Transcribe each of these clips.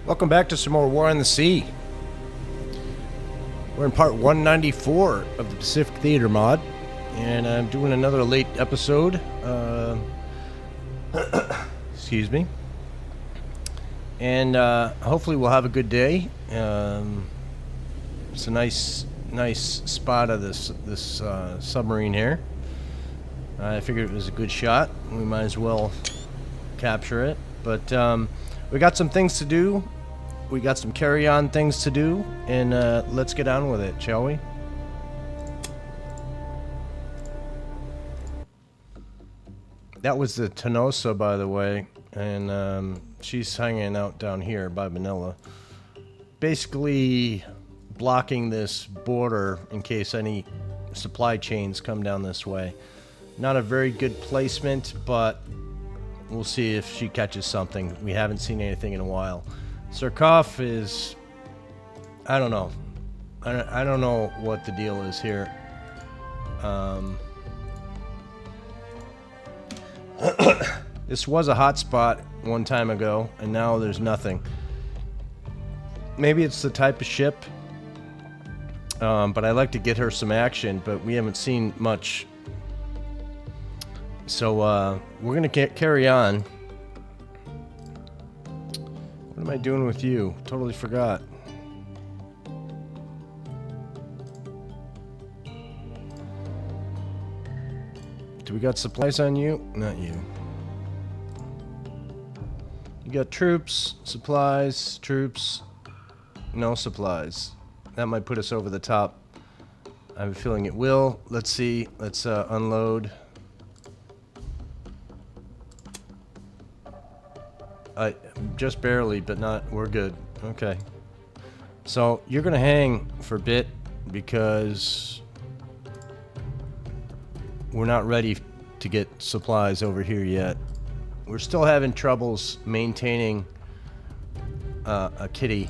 Welcome back to some more War on the Sea. We're in part 194 of the Pacific Theater mod, and I'm doing another late episode. Excuse me. And hopefully we'll have a good day. It's a nice spot of this submarine here. I figured it was a good shot. We might as well capture it. But we got some things to do. We got some carry-on things to do, and let's get on with it, shall we? That was the Tenosa, by the way, and she's hanging out down here by Manila, basically blocking this border in case any supply chains come down this way. Not a very good placement, but we'll see if she catches something. We haven't seen anything in a while. Surkov is... I don't know. I don't know what the deal is here. This was a hot spot one time ago, and now there's nothing. Wemaybe it's the type of ship, but I like to get her some action, but we haven't seen much. So we're gonna carry on. What am I doing with you? Totally forgot. Do we got supplies on you? Not you. You got troops, supplies, troops, no supplies. That might put us over the top. I have a feeling it will. Let's see. Let's unload. Just barely, but not. We're good. Okay. So you're gonna hang for a bit because we're not ready to get supplies over here yet. We're still having troubles maintaining a kitty,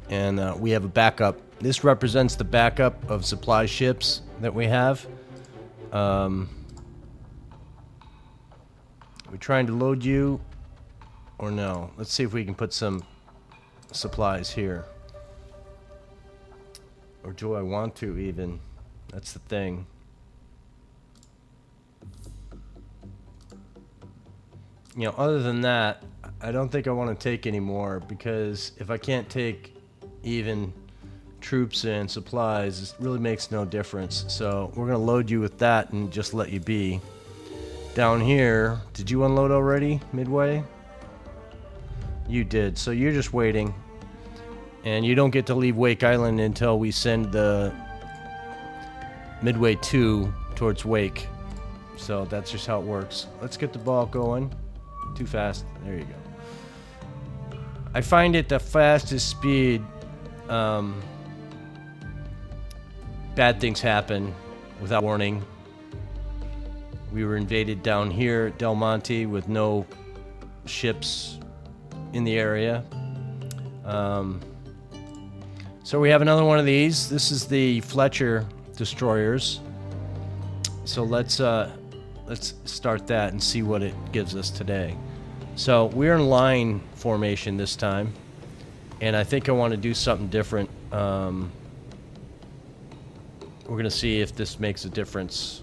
and we have a backup. This represents the backup of supply ships that we have. We're trying to load you. Or no. Let's see if we can put some supplies here. Or do I want to even? That's the thing. You know, other than that, I don't think I want to take any more, because if I can't take even troops and supplies, it really makes no difference. So we're going to load you with that and just let you be. Down here, did you unload already, Midway? You did, so you're just waiting, and you don't get to leave Wake Island until we send the Midway 2 towards Wake. So that's just how it works. Let's get the ball going. Too fast. There you go. I find it the fastest speed. Bad things happen without warning. We were invaded down here at Del Monte with no ships in the area. So we have another one of these. This is the Fletcher destroyers. So let's start that and see what it gives us today. So we're in line formation this time, and I think I want to do something different. We're gonna see if this makes a difference.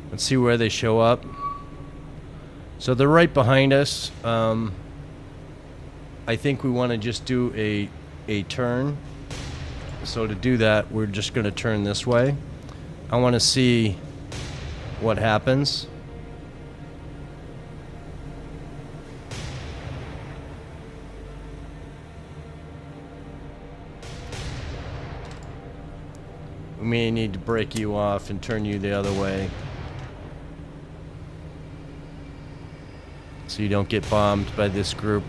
Let's see where they show up. So they're right behind us. I think we want to just do a turn. So to do that, we're just going to turn this way. I want to see what happens. We may need to break you off and turn you the other way, so you don't get bombed by this group.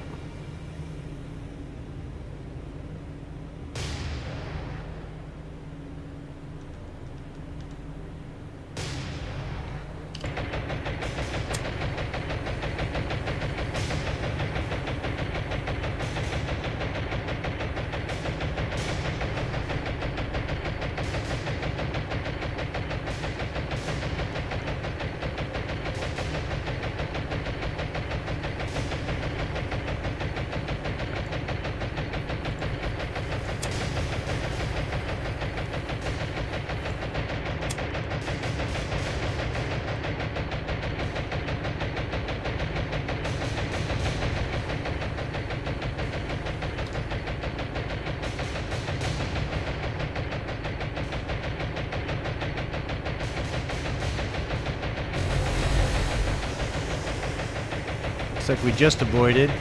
Looks like we just avoided.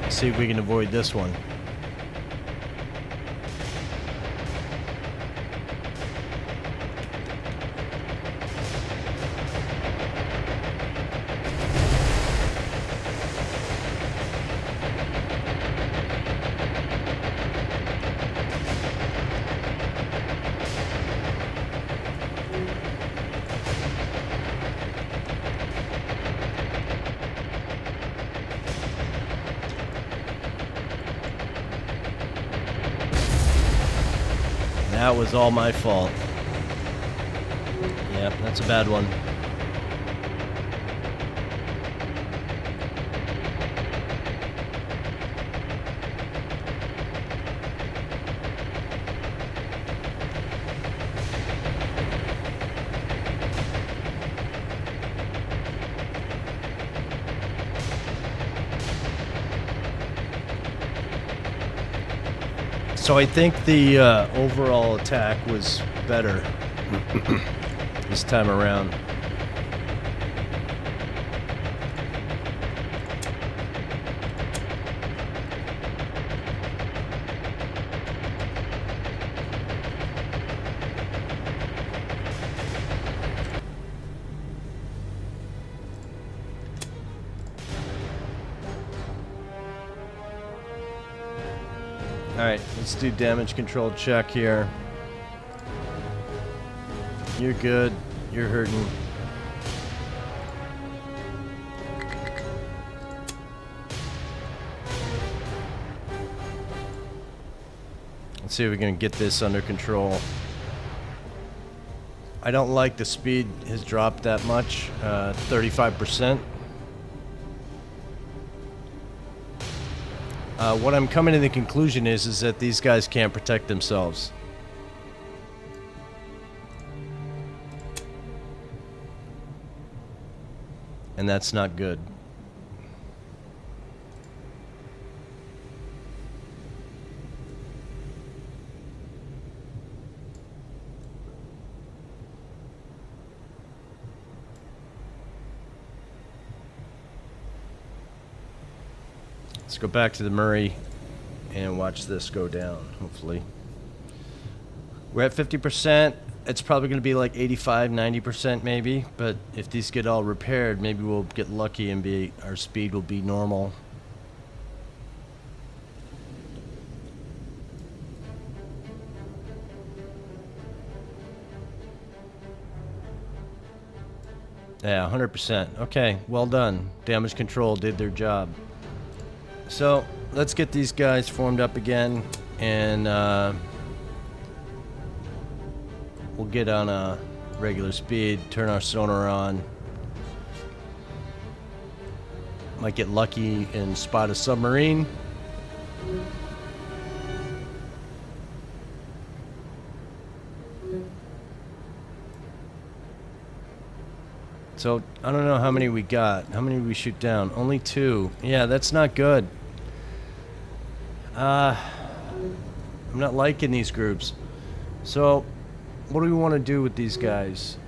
Let's see if we can avoid this one. That was all my fault. Yep, that's a bad one. So I think the overall attack was better this time around. Alright, let's do damage control check here. You're good. You're hurting. Let's see if we can get this under control. I don't like the speed has dropped that much, 35%. What I'm coming to the conclusion is that these guys can't protect themselves. And that's not good. Let's go back to the Murray and watch this go down, hopefully. We're at 50%. It's probably going to be like 85, 90% maybe, but if these get all repaired, maybe we'll get lucky and our speed will be normal. Yeah, 100%. Okay, well done. Damage control did their job. So let's get these guys formed up again, and we'll get on a regular speed, turn our sonar on. Might get lucky and spot a submarine. So I don't know how many we got. How many did we shoot down? Only 2. Yeah, that's not good. I'm not liking these groups. So what do we want to do with these guys?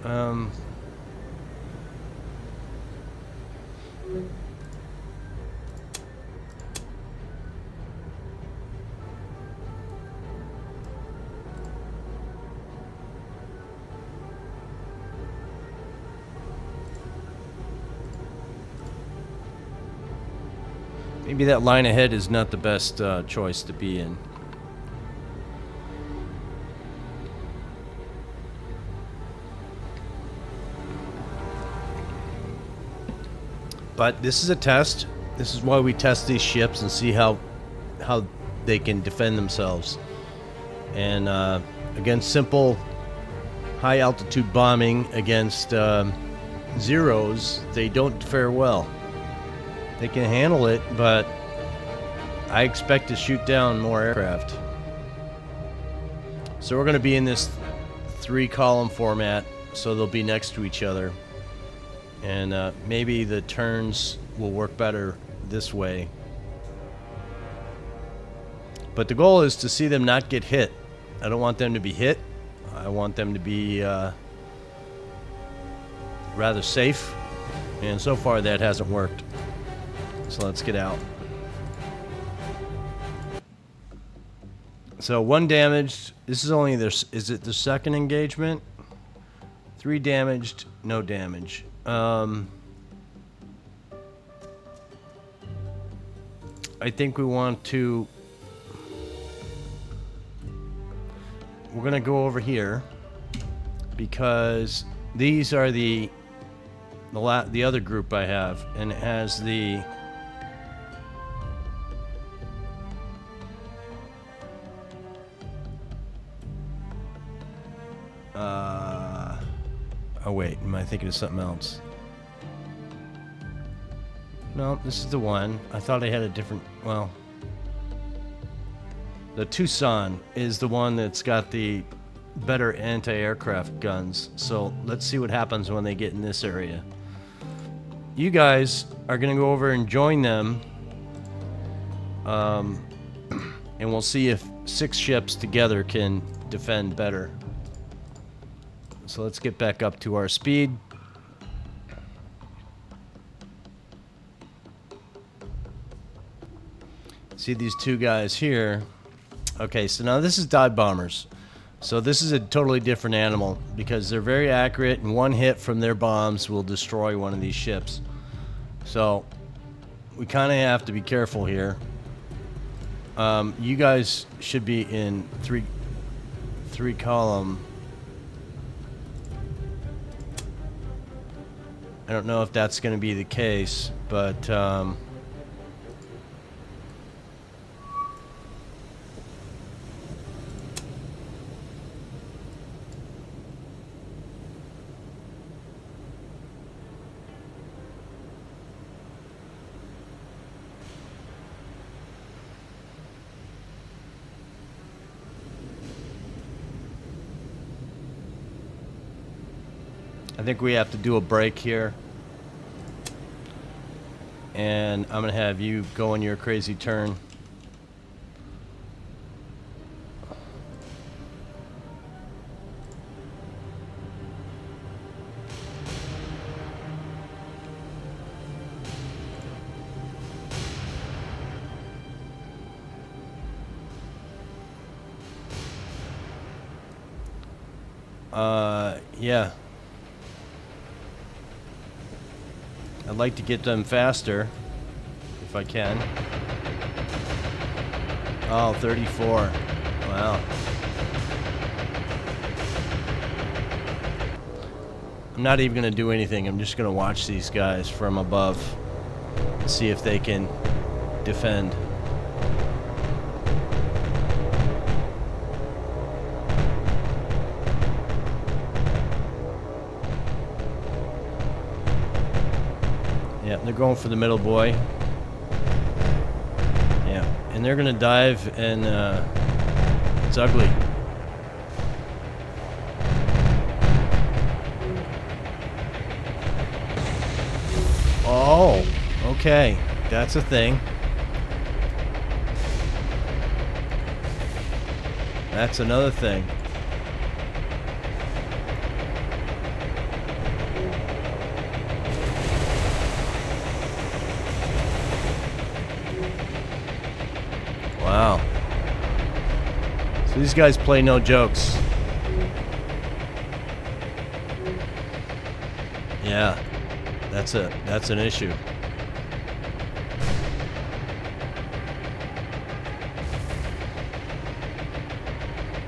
Maybe that line ahead is not the best choice to be in. But this is a test. This is why we test these ships and see how they can defend themselves. And against simple high altitude bombing against Zeros, they don't fare well. They can handle it, but I expect to shoot down more aircraft. So we're going to be in this 3-column format, so they'll be next to each other. And maybe the turns will work better this way. But the goal is to see them not get hit. I don't want them to be hit. I want them to be rather safe. And so far that hasn't worked. So let's get out. So 1 damaged. This is only their. Is it the second engagement? 3 damaged, no damage. I think we want to. We're gonna go over here because these are the other group I have, and it has the. Oh wait, am I thinking of something else? No, this is the one. I thought I had a different. Well, the Tucson is the one that's got the better anti-aircraft guns. So let's see what happens when they get in this area. You guys are gonna go over and join them, and we'll see if 6 ships together can defend better. So let's get back up to our speed. See these 2 guys here. Okay, so now this is dive bombers. So this is a totally different animal because they're very accurate, and 1 hit from their bombs will destroy one of these ships. So we kind of have to be careful here. You guys should be in three column. I don't know if that's going to be the case, but I think we have to do a break here. And I'm going to have you go on your crazy turn. Yeah. I'd like to get them faster, if I can. Oh, 34. Wow. I'm not even going to do anything. I'm just going to watch these guys from above and see if they can defend. Yeah, they're going for the middle boy. Yeah, and they're gonna dive, and it's ugly. Oh, okay, that's a thing. That's another thing. Wow. So these guys play no jokes. Yeah, that's an issue.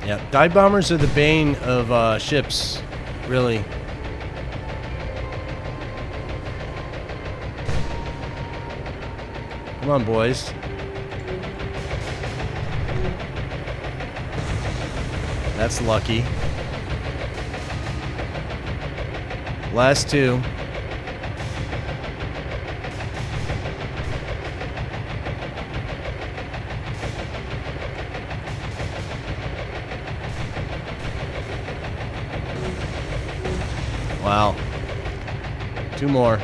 Yeah, dive bombers are the bane of ships, really. Come on, boys. That's lucky. Last 2. Wow. 2 more.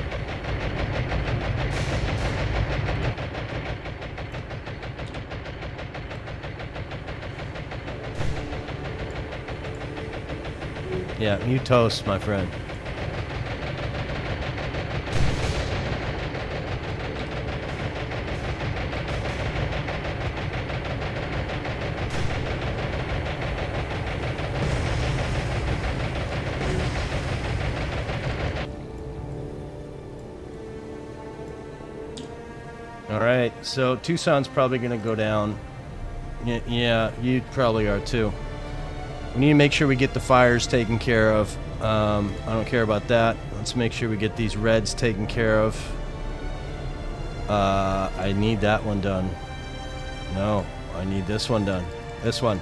Yeah, you toast, my friend. Alright, so Tucson's probably going to go down. Yeah, you probably are too. We need to make sure we get the fires taken care of. I don't care about that. Let's make sure we get these reds taken care of. I need that one done. No, I need this one done. This one.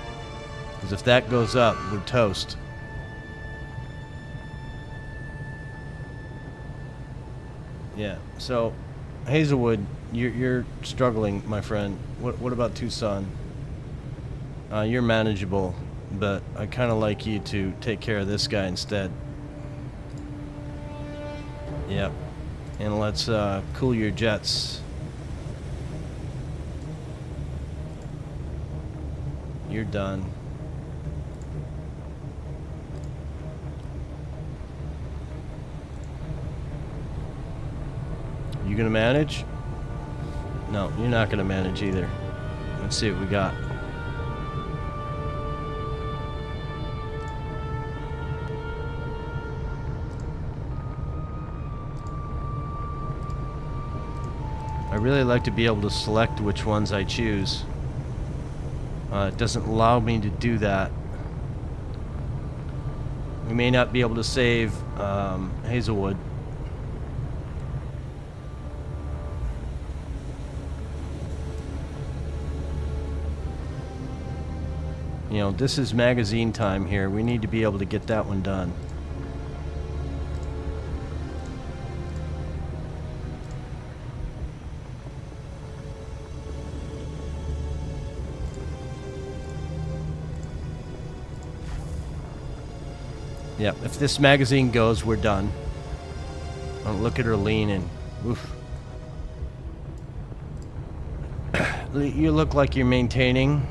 Because if that goes up, we're toast. Yeah, so Hazelwood, you're struggling, my friend. What about Tucson? You're manageable, but I kind of like you to take care of this guy instead. Yep. And let's cool your jets. You're done. You gonna manage? No, you're not gonna manage either. Let's see what we got. I really like to be able to select which ones I choose. It doesn't allow me to do that. We may not be able to save Hazelwood. You know, this is magazine time here. We need to be able to get that one done. Yep, if this magazine goes, we're done. Oh, look at her leaning. Oof. You look like you're maintaining.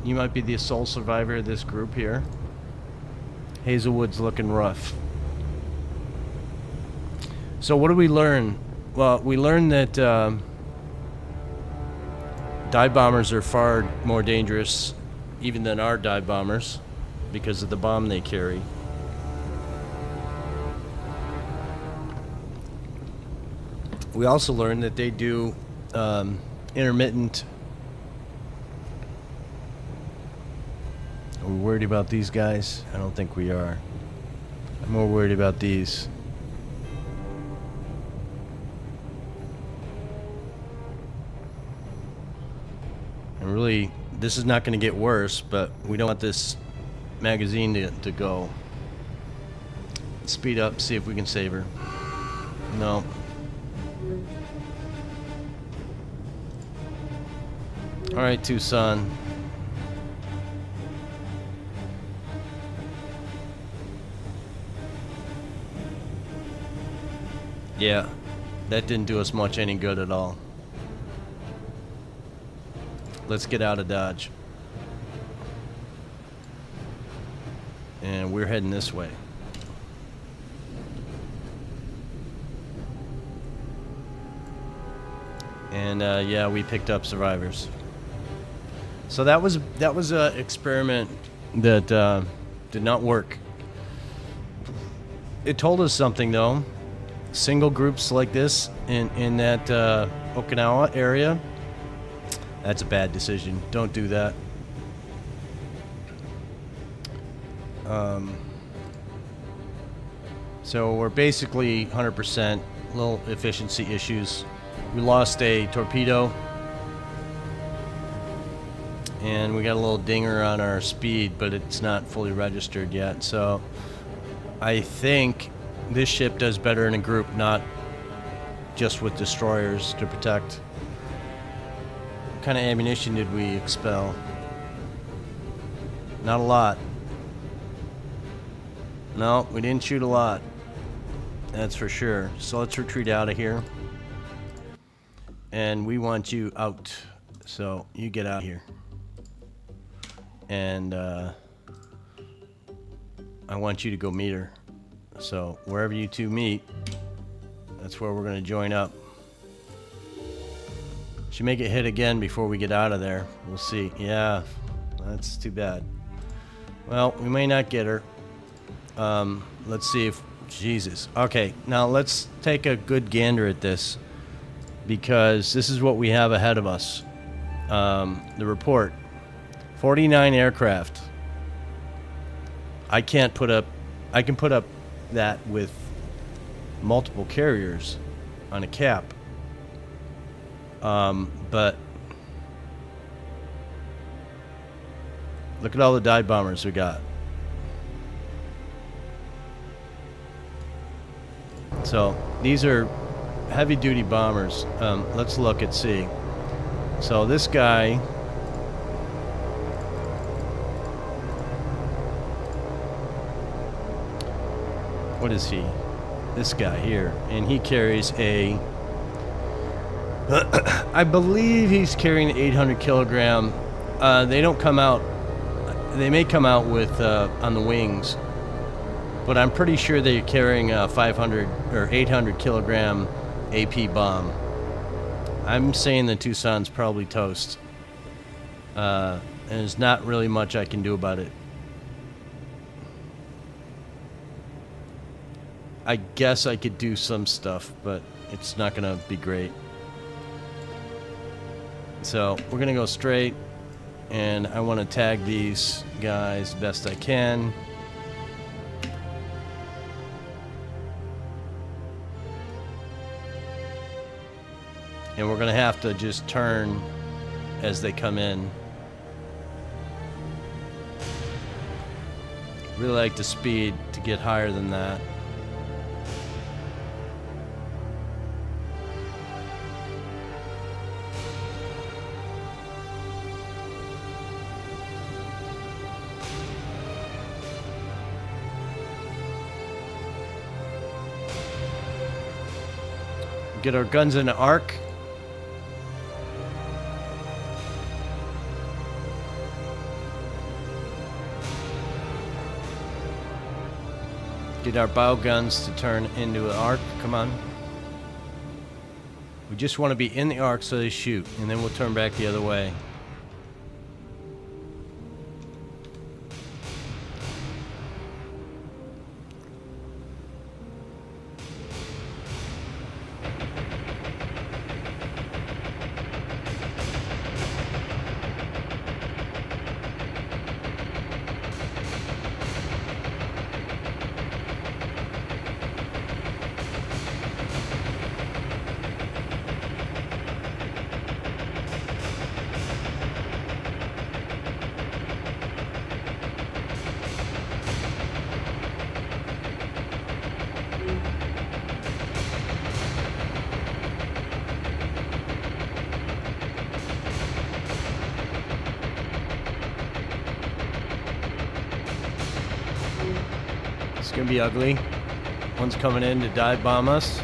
You might be the sole survivor of this group here. Hazelwood's looking rough. So what did we learn? Well, we learned that dive bombers are far more dangerous even than our dive bombers because of the bomb they carry. We also learned that they do intermittent. Are we worried about these guys? I don't think we are. I'm more worried about these. And really, this is not going to get worse, but we don't want this magazine to go. Speed up, see if we can save her. No. Alright, Tucson. Yeah, that didn't do us much any good at all. Let's get out of Dodge. And we're heading this way. And yeah, we picked up survivors. So that was an experiment that did not work. It told us something though. Single groups like this in that Okinawa area, that's a bad decision. Don't do that. So we're basically 100%, little efficiency issues. We lost a torpedo. And we got a little dinger on our speed, but it's not fully registered yet. So I think this ship does better in a group, not just with destroyers to protect. What kind of ammunition did we expel? Not a lot. No, we didn't shoot a lot. That's for sure. So let's retreat out of here. And we want you out. So you get out of here. And I want you to go meet her. So wherever you two meet, that's where we're going to join up. She may get hit again before we get out of there. We'll see. Yeah, that's too bad. Well, we may not get her. Let's see if... Jesus. Okay, now let's take a good gander at this. because this is what we have ahead of us. The report, 49 aircraft. I can put up that with multiple carriers on a cap. But look at all the dive bombers we got. So these are heavy duty bombers. Let's look at sea. So this guy, what is he? This guy here, and he carries a I believe he's carrying an 800 kilogram. They don't come out, they may come out with on the wings, but I'm pretty sure they're carrying a 500 or 800 kilogram AP bomb. I'm saying the Tucson's probably toast, and there's not really much I can do about it. I guess I could do some stuff, but it's not gonna be great. So we're gonna go straight, and I want to tag these guys best I can. And we're gonna have to just turn as they come in. Really like the speed to get higher than that. Get our guns in the arc. Get our bow guns to turn into an arc. Come on. We just want to be in the arc so they shoot, and then we'll turn back the other way. It's gonna be ugly. One's coming in to dive bomb us.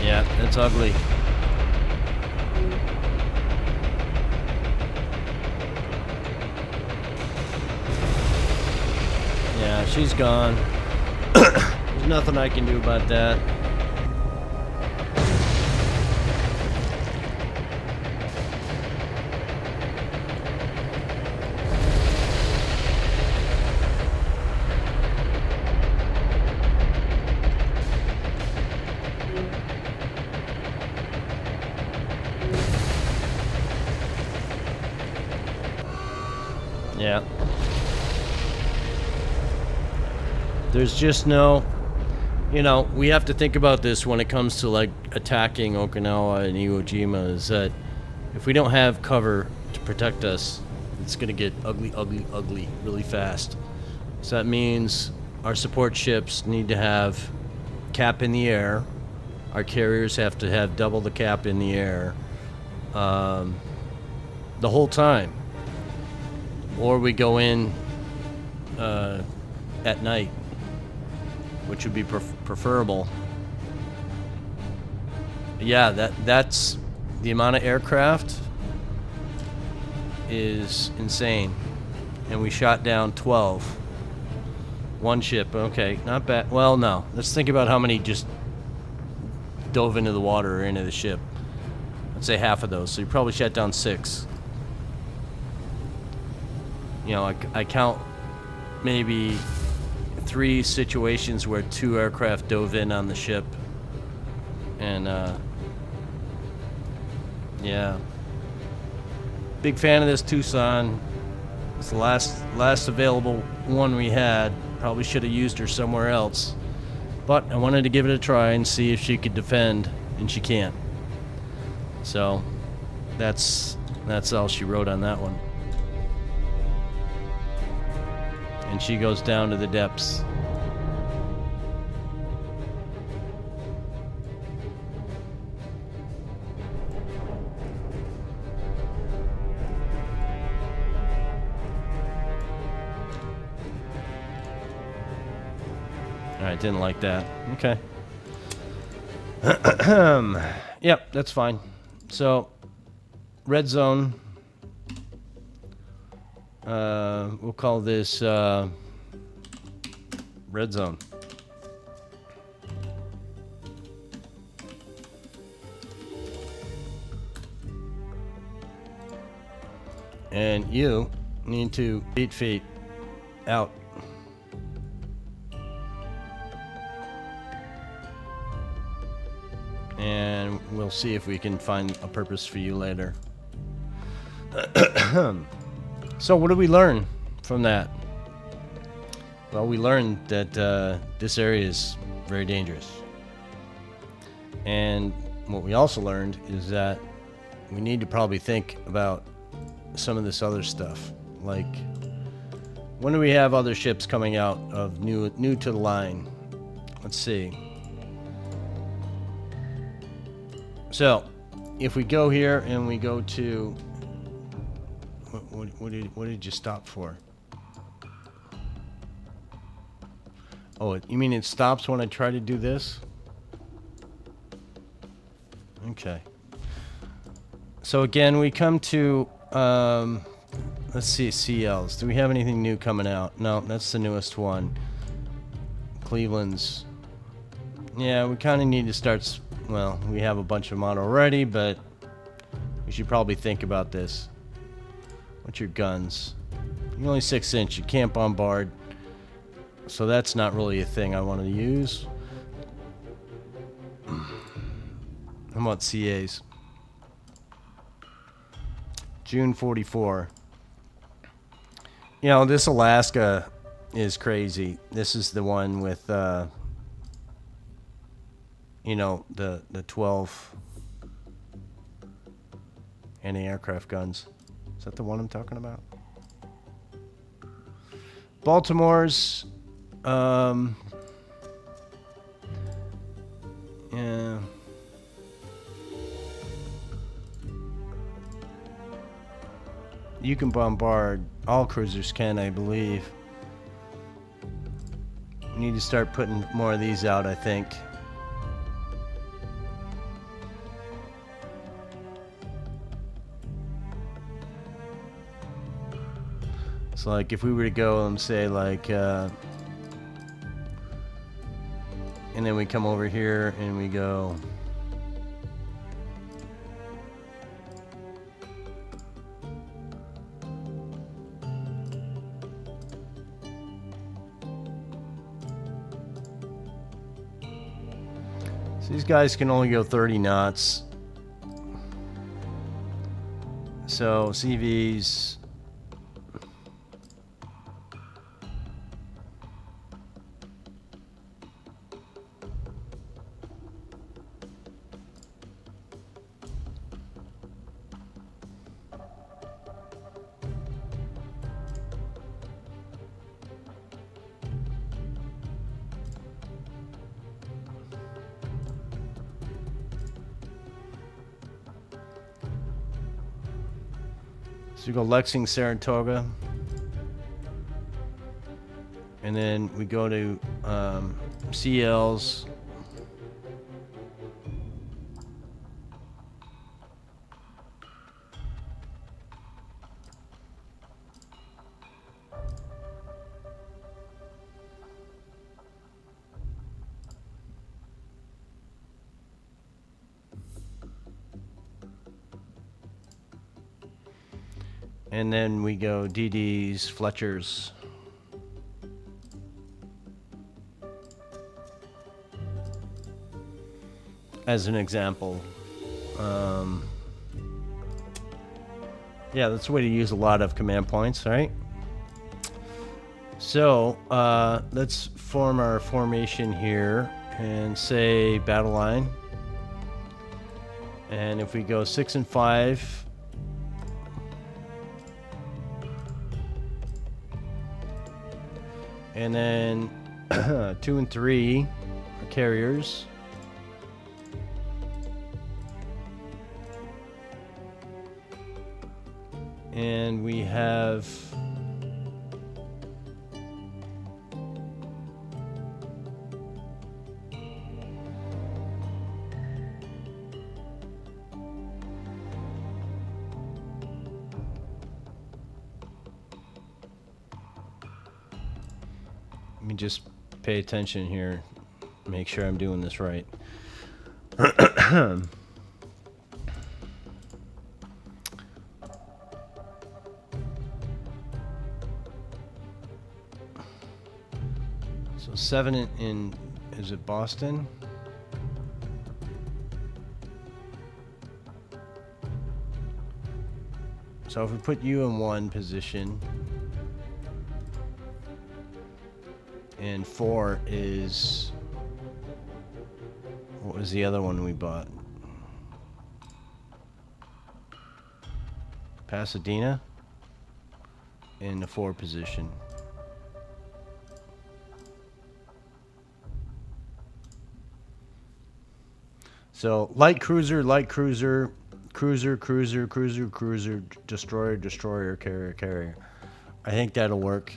Yeah, that's ugly. Yeah, she's gone. There's nothing I can do about that. Yeah. There's just no, you know, we have to think about this when it comes to like attacking Okinawa and Iwo Jima, is that if we don't have cover to protect us, it's going to get ugly, ugly, ugly really fast. So that means our support ships need to have cap in the air. Our carriers have to have double the cap in the air the whole time. Or we go in at night, which would be preferable. Yeah, that's the amount of aircraft is insane. And we shot down 12. One ship, okay, not bad. Well, no. Let's think about how many just dove into the water or into the ship. I'd say half of those. So you probably shot down 6. You know, I count maybe 3 situations where 2 aircraft dove in on the ship. And, yeah. Big fan of this Tucson. It's the last available one we had. Probably should have used her somewhere else. But I wanted to give it a try and see if she could defend, and she can't. So, that's all she wrote on that one. And she goes down to the depths. Alright, didn't like that. Okay. Yep, that's fine. So, red zone. We'll call this red zone. And you need to 8 feet out. And we'll see if we can find a purpose for you later. So what did we learn from that? Well, we learned that this area is very dangerous. And what we also learned is that we need to probably think about some of this other stuff. Like, when do we have other ships coming out of new to the line? Let's see. So, if we go here and we go to... What did you stop for? Oh, you mean it stops when I try to do this? Okay. So again, we come to... let's see, CLs. Do we have anything new coming out? No, that's the newest one. Cleveland's... Yeah, we kind of need to start... Well, we have a bunch of them on already, but we should probably think about this. What's your guns? You're only 6-inch. You can't bombard. So that's not really a thing I want to use. How about CAs? June 44. You know, this Alaska is crazy. This is the one with, you know, the 12 anti-aircraft guns. Is that the one I'm talking about? Baltimore's, yeah. You can bombard. All cruisers can, I believe. We need to start putting more of these out, I think. So, like, if we were to go and say, like, and then we come over here and we go... So these guys can only go 30 knots. So CVs... So we go Lexington, Saratoga, and then we go to CLs. And then we go DDs, Fletchers. As an example. Yeah, that's the way to use a lot of command points, right? So, let's form our formation here and say battle line. And if we go 6 and 5, and then 2 and 3 are carriers. And we have let me just pay attention here, make sure I'm doing this right. So 7 in is it Boston? So if we put you in 1 position, and 4 is, what was the other one we bought? Pasadena in the 4 position. So light cruiser, cruiser, destroyer, destroyer, carrier, carrier. I think that'll work.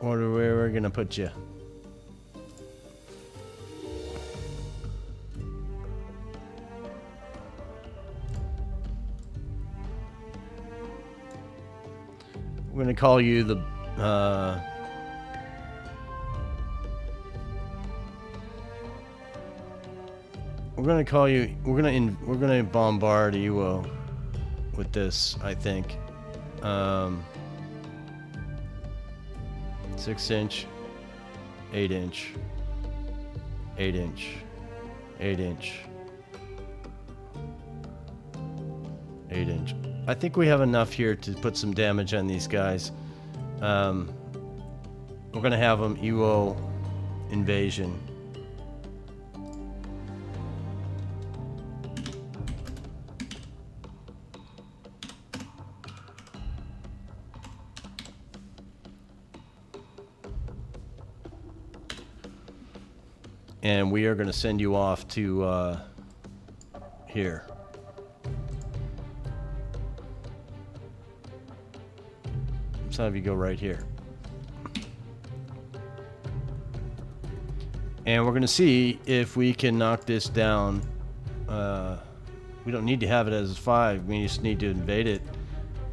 Where we're gonna put you? We're gonna call you the we're gonna call you. We're gonna bombard Iwo with this. I think 6 inch, 8 inch, 8 inch, 8 inch, 8 inch. I think we have enough here to put some damage on these guys. We're gonna have them Iwo invasion. And we are going to send you off to here. Let's have you go right here. And we're going to see if we can knock this down. We don't need to have it as 5. We just need to invade it.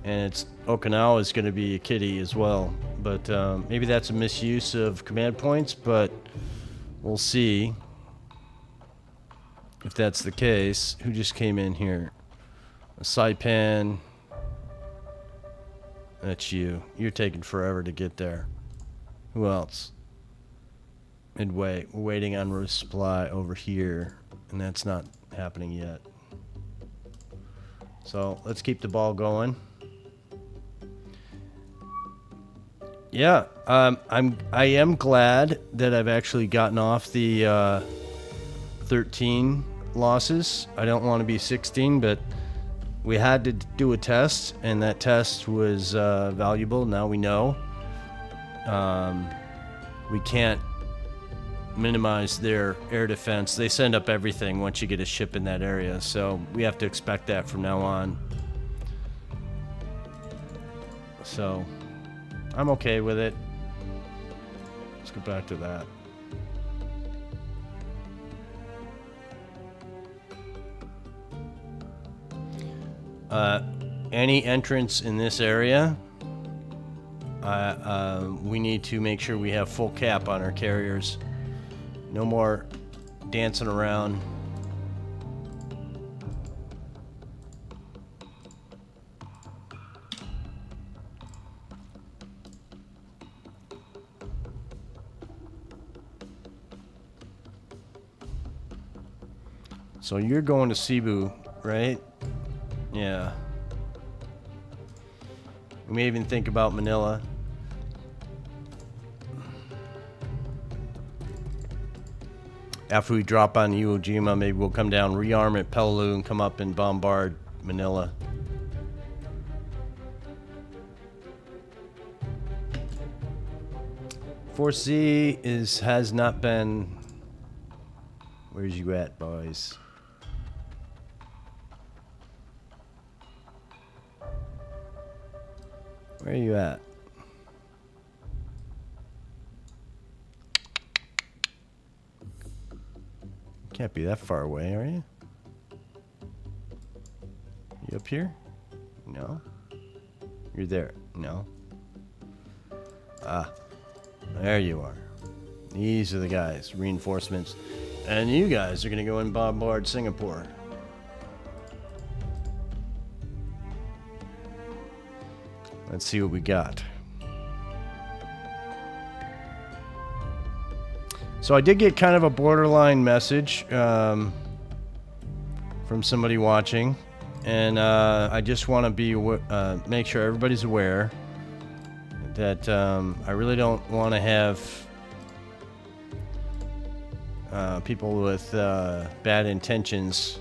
And it's Okinawa is going to be a kitty as well. But maybe that's a misuse of command points, but we'll see if that's the case. Who just came in here? A Saipan. That's you. You're taking forever to get there. Who else? Midway. We're waiting on resupply over here, and that's not happening yet. So let's keep the ball going. Yeah, I am glad that I've actually gotten off the 13 losses. I don't want to be 16, but we had to do a test, and that test was valuable. Now we know we can't minimize their air defense. They send up everything once you get a ship in that area, so we have to expect that from now on. So I'm okay with it. Let's go back to that. Any entrance in this area, we need to make sure we have full cap on our carriers. No more dancing around. So you're going to Cebu, right? Yeah. We may even think about Manila. After we drop on Iwo Jima, maybe we'll come down, rearm at Peleliu, and come up and bombard Manila. Force C has not been. Where's you at, boys? Where are you at? Can't be that far away, are you? You up here? No. You're there. No. Ah. There you are. These are the guys. Reinforcements. And you guys are going to go and bombard Singapore. Let's see what we got. So I did get kind of a borderline message from somebody watching, and I just want to be make sure everybody's aware that I really don't want to have people with bad intentions.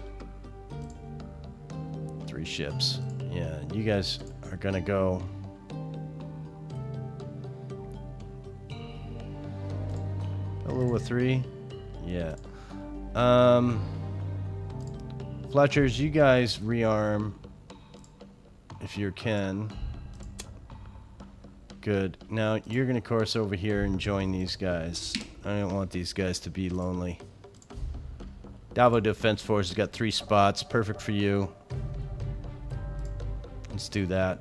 3 ships. Yeah, you guys are gonna go. With 3, yeah. Fletchers, you guys rearm if you can. Good. Now you're gonna course over here and join these guys. I don't want these guys to be lonely. Davao Defense Force has got 3 spots, perfect for you. Let's do that.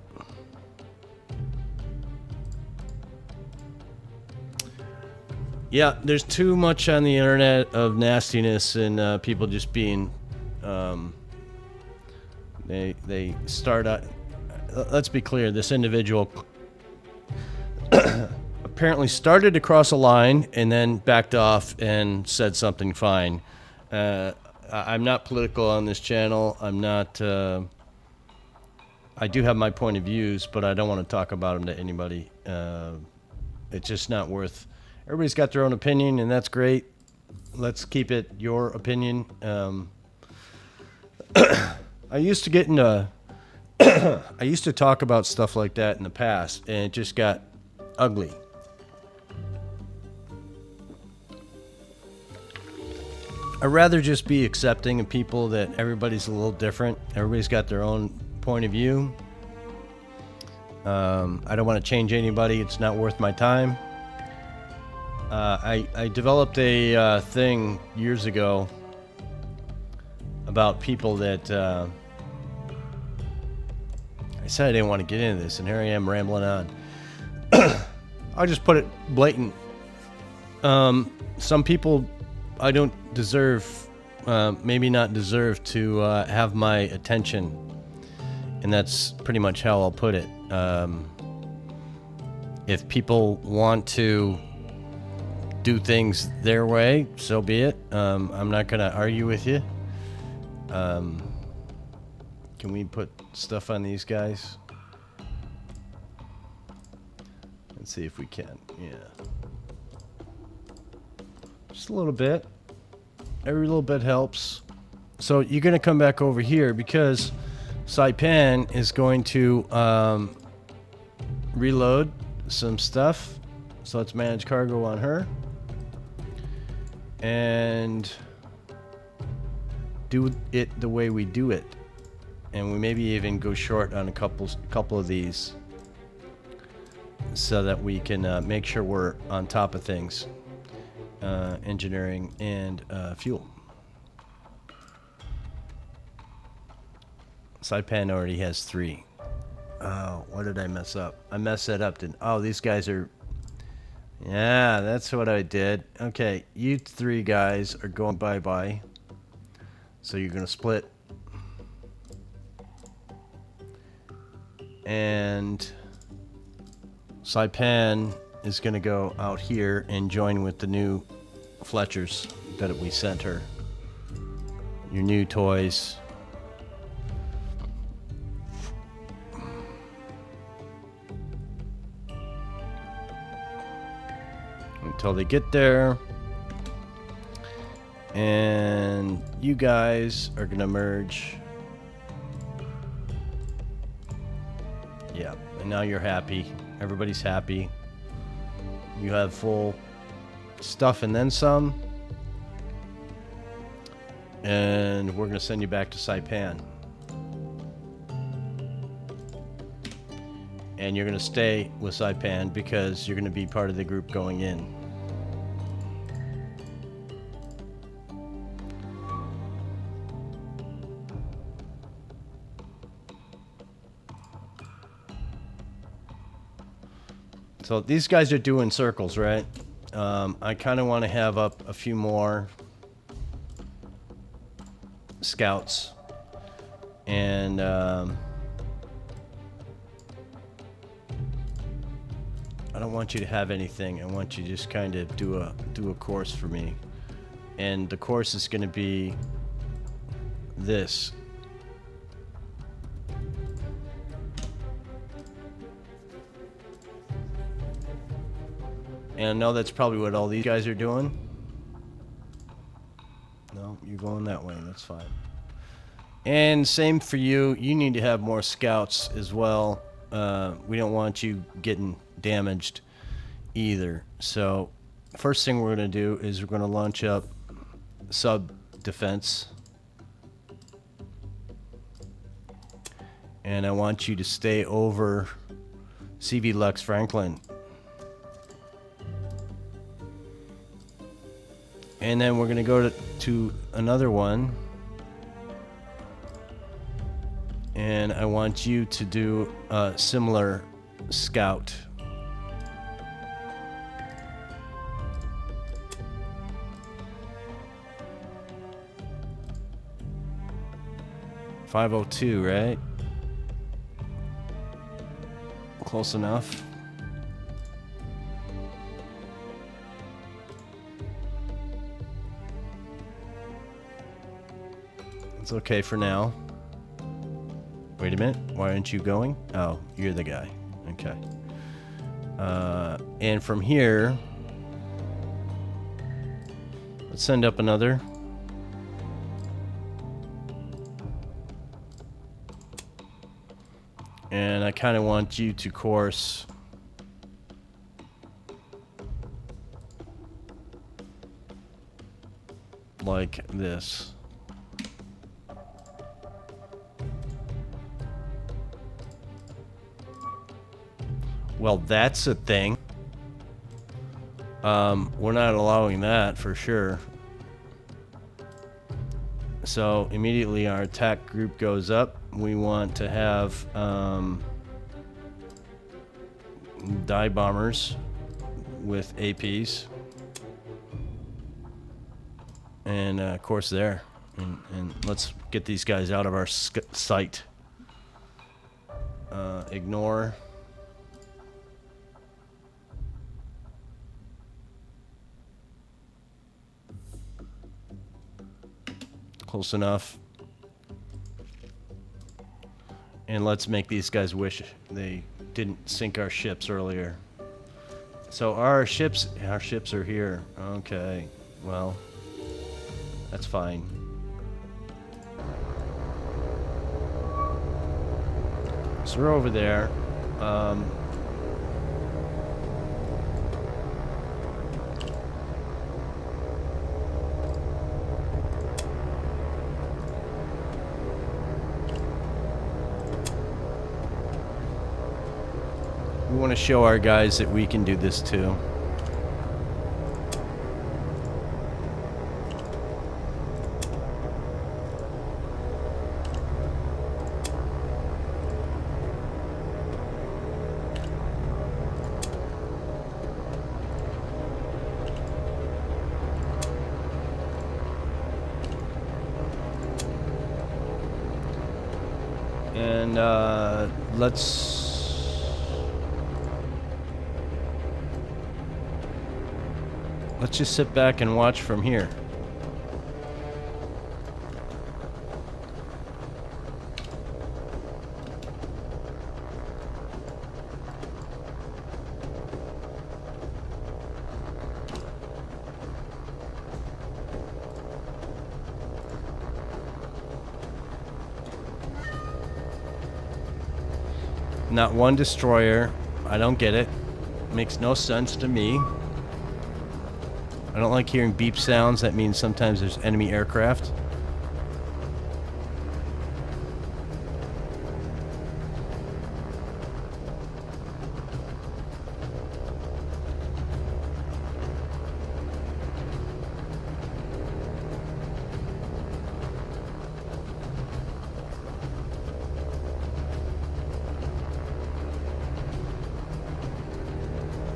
Yeah, there's too much on the internet of nastiness and people just being, they start out. Let's be clear. This individual apparently started to cross a line and then backed off and said something fine. I'm not political on this channel. I'm not. I do have my point of views, but I don't want to talk about them to anybody. It's just not worth. Everybody's got their own opinion, and that's great. Let's keep it your opinion. I used to get into, I used to talk about stuff like that in the past, and it just got ugly. I'd rather just be accepting of people that everybody's a little different. Everybody's got their own point of view. I don't want to change anybody. It's not worth my time. I developed a thing years ago about people that I said I didn't want to get into this, and here I am rambling on. I'll just put it blatant. Some people I don't deserve, maybe not deserve to have my attention, and that's pretty much how I'll put it. If people want to do things their way, so be it. I'm not gonna argue with you. Can we put stuff on these guys? Let's see if we can. Yeah, just a little bit. Every little bit helps. So you're gonna come back over here because Saipan is going to reload some stuff. So let's manage cargo on her. And do it the way we do it, and we maybe even go short on a couple of these, so that we can make sure we're on top of things, engineering and fuel. Saipan already has 3. Oh, what did I mess up? I messed that up. Oh, these guys are. Yeah, that's what I did. Okay, you 3 guys are going bye-bye. So you're going to split. And Saipan is going to go out here and join with the new Fletchers that we sent her. your new toys. Until they get there. And you guys are gonna merge. Yeah, and now you're happy. Everybody's happy. You have full stuff and then some. And we're gonna send you back to Saipan. And you're gonna stay with Saipan because you're gonna be part of the group going in. So these guys are doing circles, right? I kind of want to have up a few more scouts. And I don't want you to have anything. I want you to just kind of do a course for me. And the course is going to be this. And I know that's probably what all these guys are doing. No, you're going that way. That's fine. And same for you. You need to have more scouts as well. We don't want you getting damaged either. So first thing we're going to do is we're going to launch up sub-defense. And I want you to stay over CV Lux Franklin. And then we're going to go to another one. And I want you to do a similar scout. .502, right? Close enough. It's okay for now. Wait a minute. Why aren't you going? Oh, you're the guy. Okay. And from here, let's send up another. And I kind of want you to course like this. Well, that's a thing. We're not allowing that for sure. So immediately our attack group goes up. We want to have dive bombers with APs. And of course there. And let's get these guys out of our sight. Ignore. Close enough. And let's make these guys wish they didn't sink our ships earlier. So our ships are here. Okay, well, that's fine. So we're over there. We want to show our guys that we can do this too. And let's just sit back and watch from here. Not one destroyer. I don't get it. Makes no sense to me. I don't like hearing beep sounds. That means sometimes there's enemy aircraft.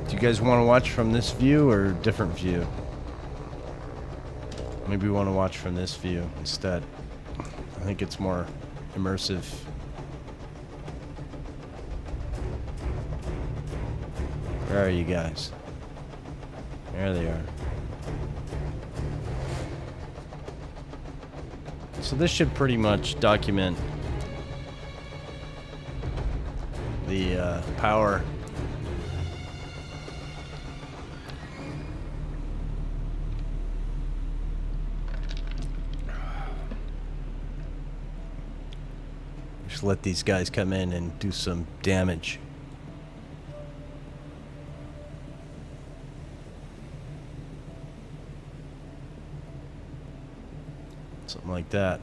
Do you guys want to watch from this view or a different view? Maybe we want to watch from this view instead. I think it's more immersive. Where are you guys? There they are. So this should pretty much document the power. Just let these guys come in and do some damage. Something like that.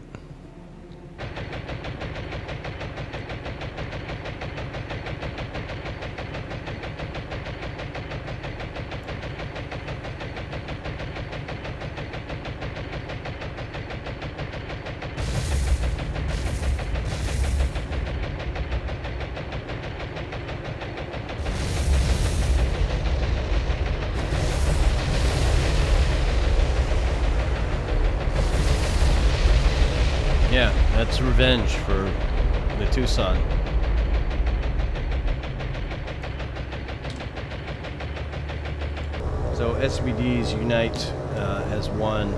Yeah, that's revenge for the Tucson. So SBDs unite as one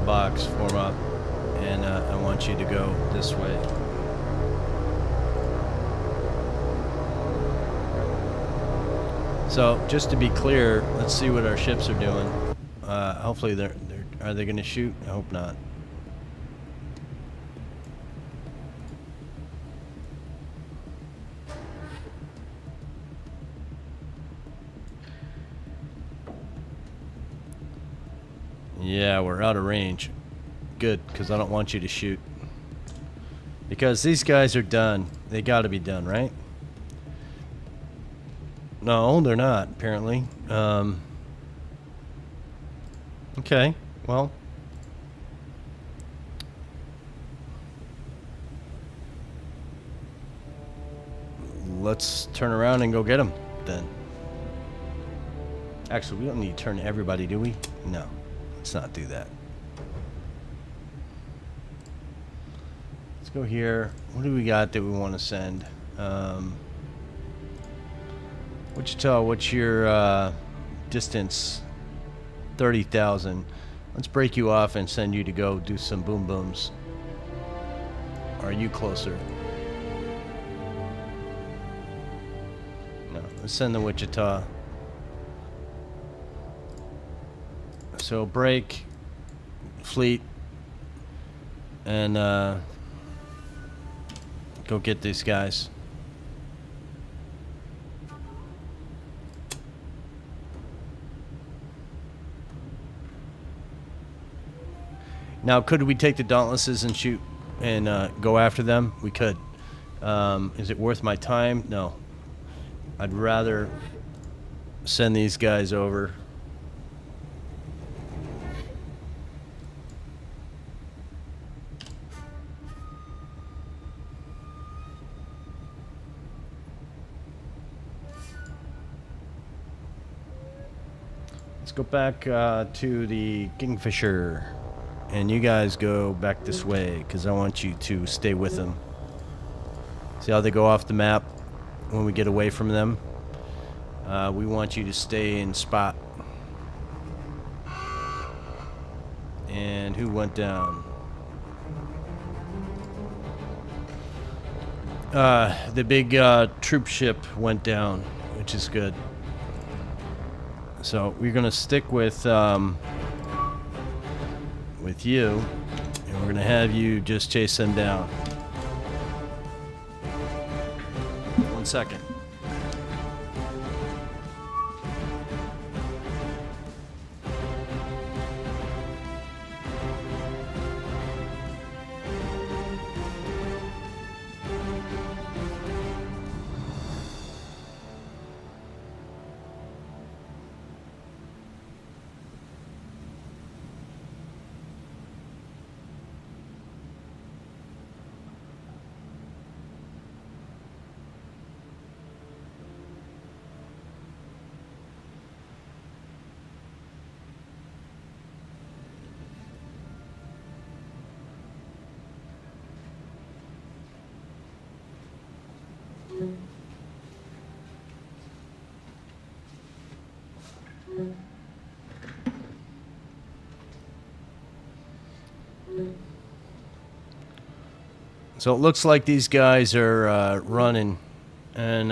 box, form up, and I want you to go this way. So just to be clear, let's see what our ships are doing. Hopefully are they going to shoot? I hope not. Yeah, we're out of range. Good, because I don't want you to shoot. Because these guys are done. They gotta be done, right? No, they're not, apparently. Okay, well. Let's turn around and go get them, then. Actually, we don't need to turn everybody, do we? No. Let's not do that. Let's go here. What do we got that we want to send? Wichita, what's your distance? 30,000. Let's break you off and send you to go do some boom booms. Are you closer? No, let's send the Wichita. So break, fleet, and go get these guys. Now, could we take the Dauntlesses and shoot and go after them? We could. Is it worth my time? No. I'd rather send these guys over. Let's go back to the Kingfisher, and you guys go back this way because I want you to stay with them. See how they go off the map when we get away from them? We want you to stay in spot. And who went down? The big troop ship went down, which is good. So we're gonna stick with you, and we're gonna have you just chase them down. second. So it looks like these guys are running, and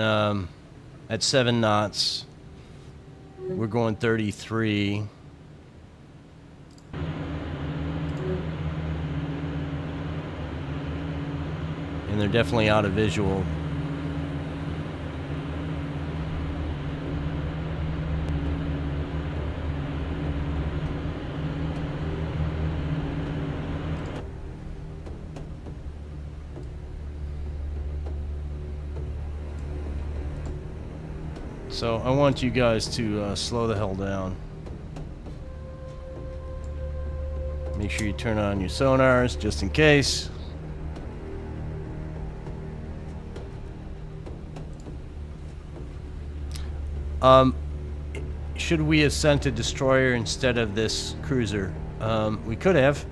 at 7 knots, we're going 33. And they're definitely out of visual. So I want you guys to slow the hell down. Make sure you turn on your sonars just in case. Should we have sent a destroyer instead of this cruiser? We could have,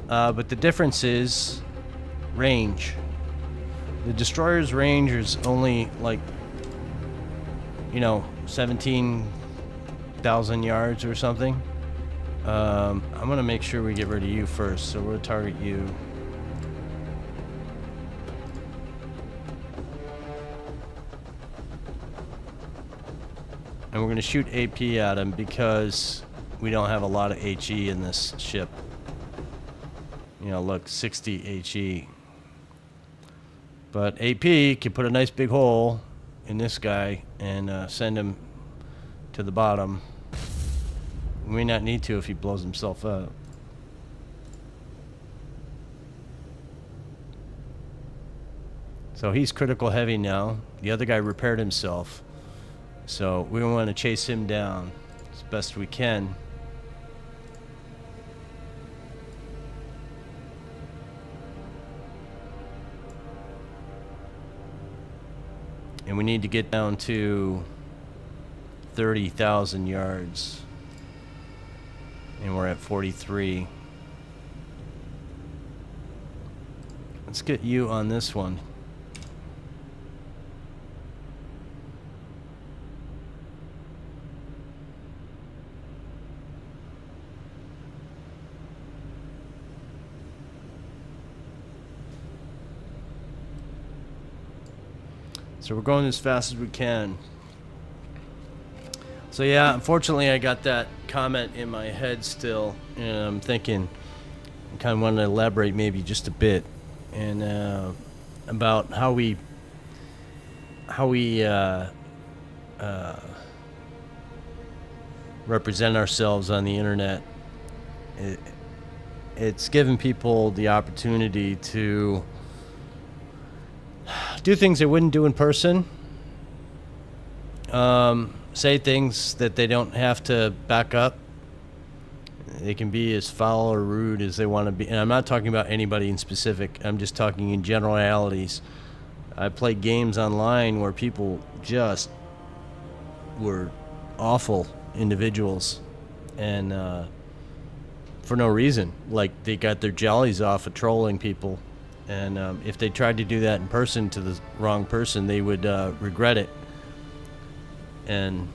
but the difference is range. The destroyer's range is only like, you know, 17,000 yards or something. I'm gonna make sure we get rid of you first, so we'll target you. And we're gonna shoot AP at him because we don't have a lot of HE in this ship. You know, look, 60 HE. But AP can put a nice big hole in this guy and send him to the bottom. We may not need to if he blows himself up. So he's critical heavy now. The other guy repaired himself. So we want to chase him down as best we can. And we need to get down to 30,000 yards. And we're at 43. Let's get you on this one. So we're going as fast as we can. So yeah, unfortunately I got that comment in my head still, and I'm thinking, I kind of want to elaborate maybe just a bit, and about how we represent ourselves on the internet. It's given people the opportunity to do things they wouldn't do in person. Say things that they don't have to back up. They can be as foul or rude as they want to be. And I'm not talking about anybody in specific. I'm just talking in generalities. I played games online where people just were awful individuals. And for no reason. Like, they got their jollies off of trolling people. And if they tried to do that in person to the wrong person, they would regret it. And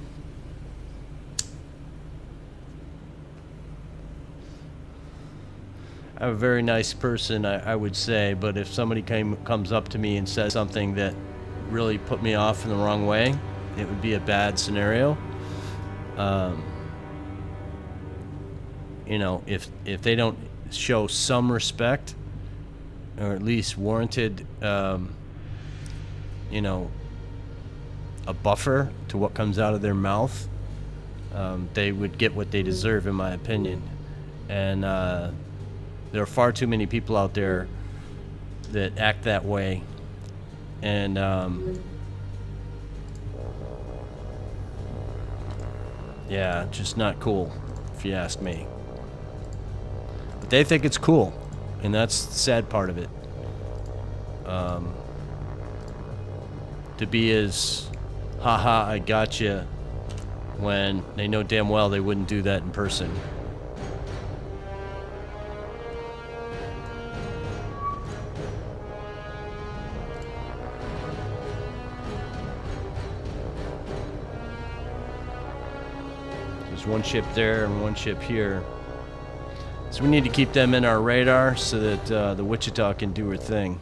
I'm a very nice person, I would say, but if somebody comes up to me and says something that really put me off in the wrong way, it would be a bad scenario. You know, if they don't show some respect, or at least warranted, you know, a buffer to what comes out of their mouth, they would get what they deserve, in my opinion. And there are far too many people out there that act that way. And yeah, just not cool, if you ask me. But they think it's cool, and that's the sad part of it. To be as, haha, I gotcha, when they know damn well they wouldn't do that in person. There's one ship there and one ship here. So we need to keep them in our radar so that the Wichita can do her thing.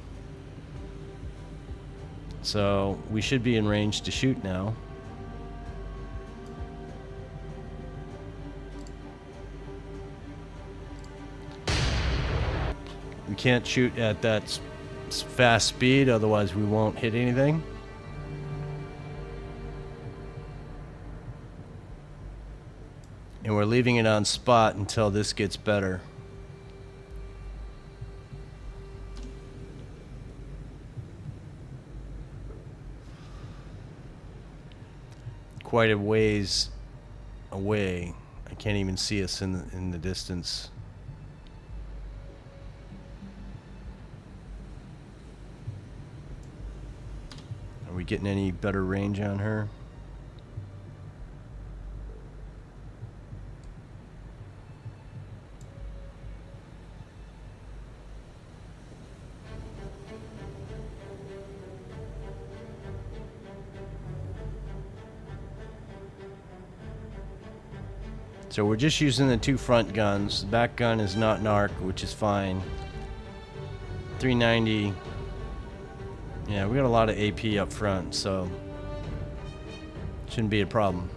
So we should be in range to shoot now. We can't shoot at that fast speed, otherwise we won't hit anything. And we're leaving it on spot until this gets better. Quite a ways away. I can't even see us in the distance. Are we getting any better range on her? So we're just using the two front guns. The back gun is not an arc, which is fine. 390. Yeah, we got a lot of AP up front, so shouldn't be a problem.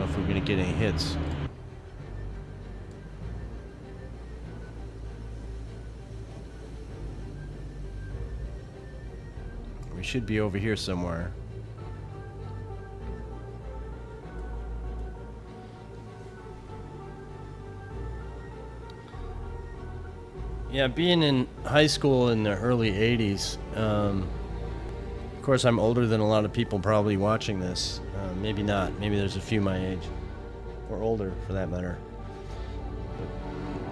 If we're gonna get any hits. We should be over here somewhere. Yeah, being in high school in the early 80s, of course I'm older than a lot of people probably watching this. Maybe not. Maybe there's a few my age. Or older, for that matter.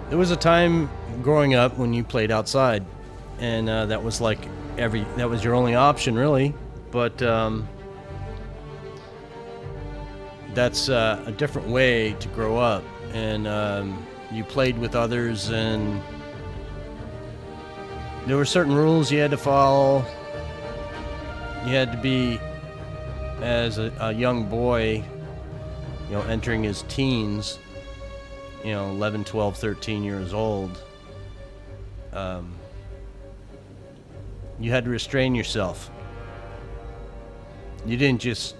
There was a time growing up when you played outside. And that was like that was your only option, really. But that's a different way to grow up. And you played with others, and there were certain rules you had to follow. You had to be, as a young boy, you know, entering his teens, you know, 11, 12, 13 years old, you had to restrain yourself. You didn't just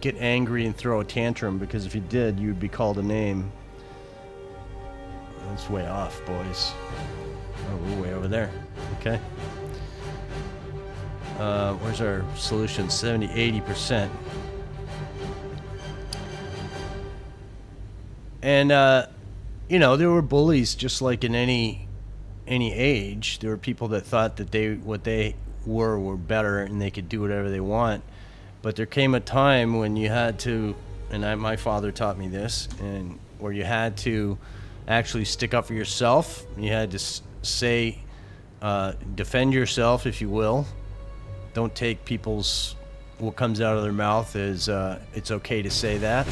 get angry and throw a tantrum, because if you did, you'd be called a name. That's way off, boys. Oh, we're way over there. Okay. Where's our solution? 70, 80%. And, you know, there were bullies just like in any age. There were people that thought that what they were better and they could do whatever they want. But there came a time when you had to, and my father taught me this, and where you had to actually stick up for yourself. You had to say, defend yourself, if you will. Don't take what comes out of their mouth as it's okay to say that.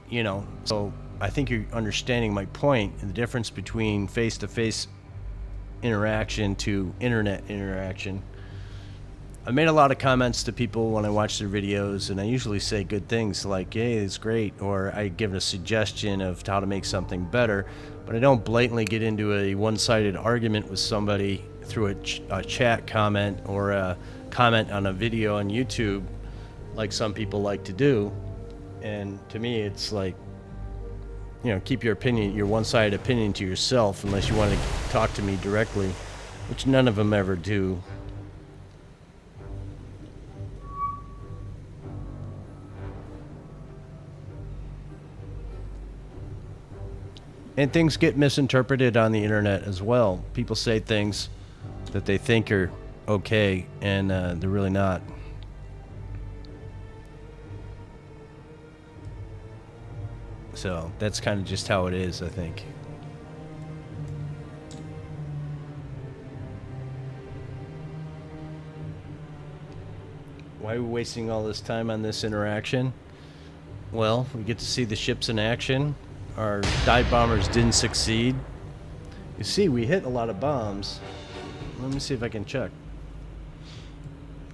You know, so I think you're understanding my point, the difference between face-to-face interaction to internet interaction. I made a lot of comments to people when I watch their videos, and I usually say good things like, hey, it's great, or I give a suggestion of how to make something better, but I don't blatantly get into a one-sided argument with somebody through a chat comment or a comment on a video on YouTube like some people like to do. And to me, it's like, you know, keep your opinion, your one-sided opinion to yourself unless you want to talk to me directly, which none of them ever do. And things get misinterpreted on the internet as well. People say things that they think are okay, and they're really not. So that's kind of just how it is, I think. Why are we wasting all this time on this interaction? Well, we get to see the ships in action. Our dive bombers didn't succeed. You see, we hit a lot of bombs. Let me see if I can check.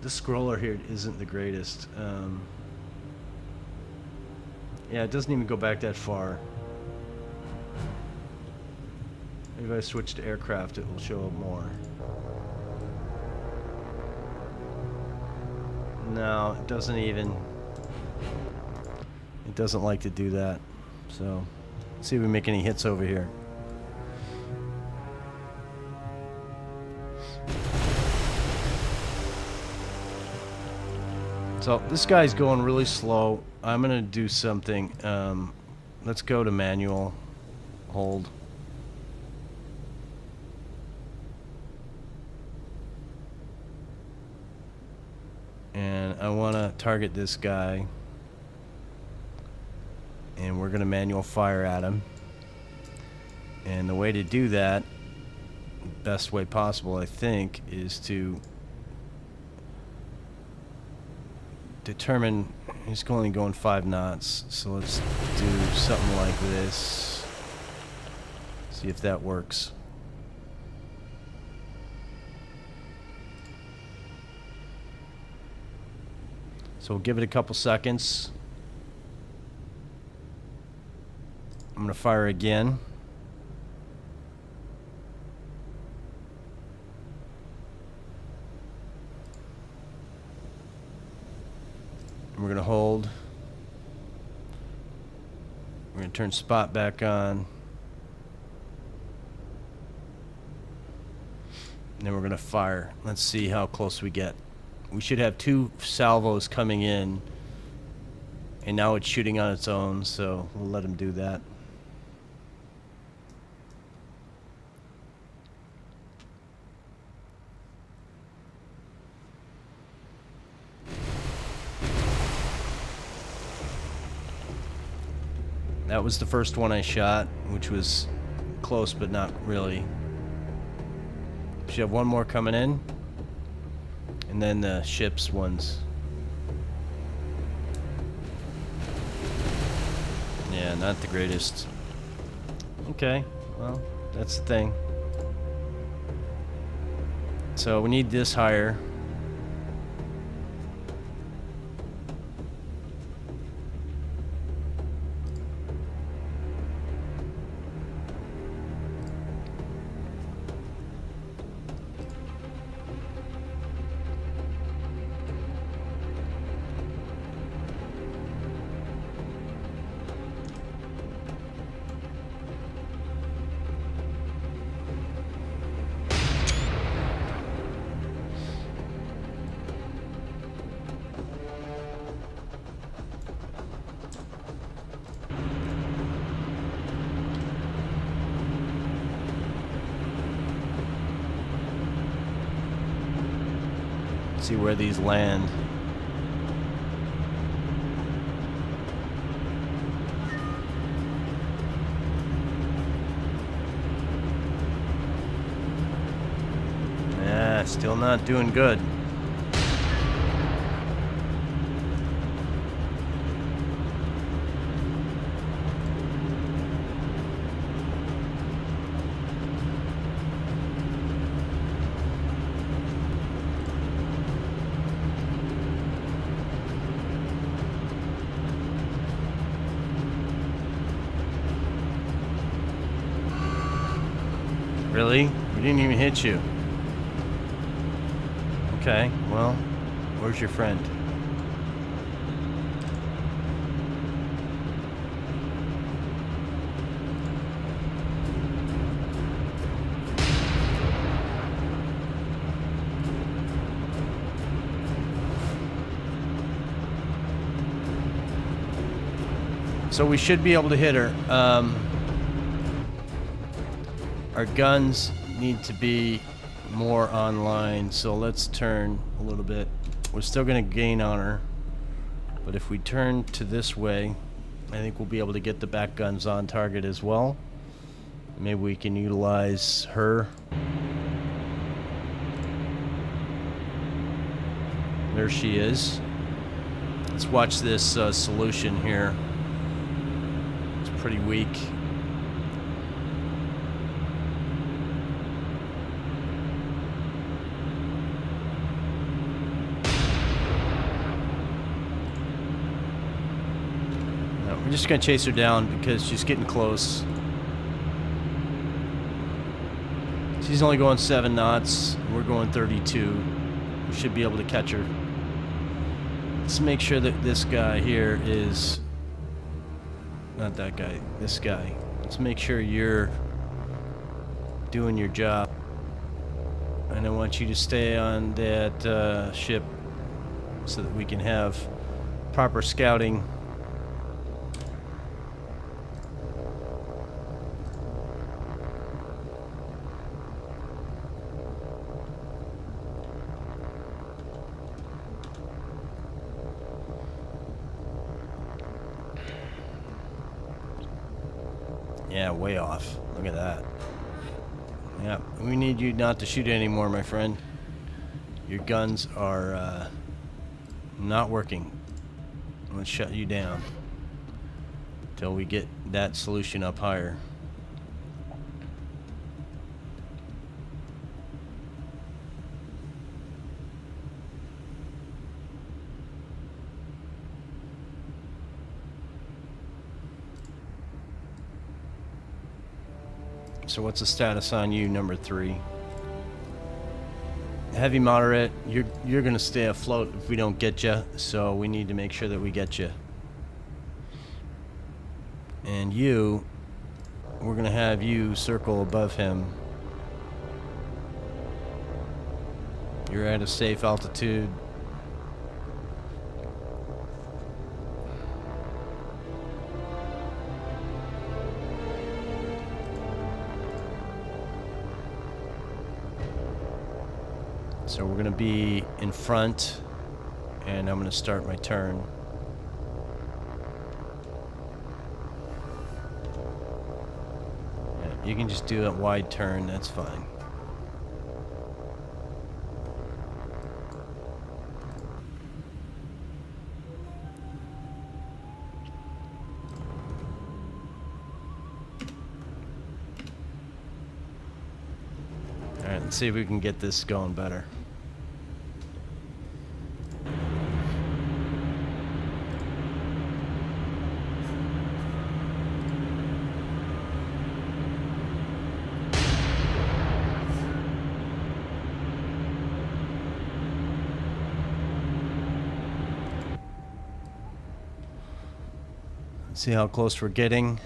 This scroller here isn't the greatest. Yeah, it doesn't even go back that far. Maybe if I switch to aircraft, it will show up more. No, it doesn't even. It doesn't like to do that. So, let's see if we make any hits over here. So, this guy's going really slow. I'm going to do something. Let's go to manual. Hold. And I want to target this guy. And we're going to manual fire at him. And the way to do that, best way possible, I think, is to determine he's only going 5 knots. So let's do something like this. See if that works. So we'll give it a couple seconds. I'm going to fire again. We're going to hold. We're going to turn spot back on. And then we're going to fire. Let's see how close we get. We should have 2 salvos coming in. And now it's shooting on its own, so we'll let him do that. That was the first one I shot, which was close but not really. Should have one more coming in. And then the ship's ones. Yeah, not the greatest. Okay, well, that's the thing. So we need this higher. See where these land. Yeah, still not doing good. Really? We didn't even hit you. Okay, well, where's your friend? So we should be able to hit her. Our guns need to be more online, so let's turn a little bit. We're still going to gain on her, but if we turn to this way, I think we'll be able to get the back guns on target as well. Maybe we can utilize her. There she is. Let's watch this solution here. It's pretty weak. No, we're just gonna chase her down because she's getting close. She's only going 7 knots. We're going 32. We should be able to catch her. Let's make sure that this guy here is... Not that guy, this guy. Let's make sure you're doing your job. And I want you to stay on that ship so that we can have proper scouting. Yeah, way off. Look at that. Yeah, we need you not to shoot anymore, my friend. Your guns are not working. Let's shut you down until we get that solution up higher. So what's the status on you, number 3? Heavy moderate. You're gonna stay afloat if we don't get you, so we need to make sure that we get you. And you, we're gonna have you circle above him. You're at a safe altitude. So we're going to be in front, and I'm going to start my turn. Yeah, you can just do a wide turn, that's fine. Alright, let's see if we can get this going better. See how close we're getting.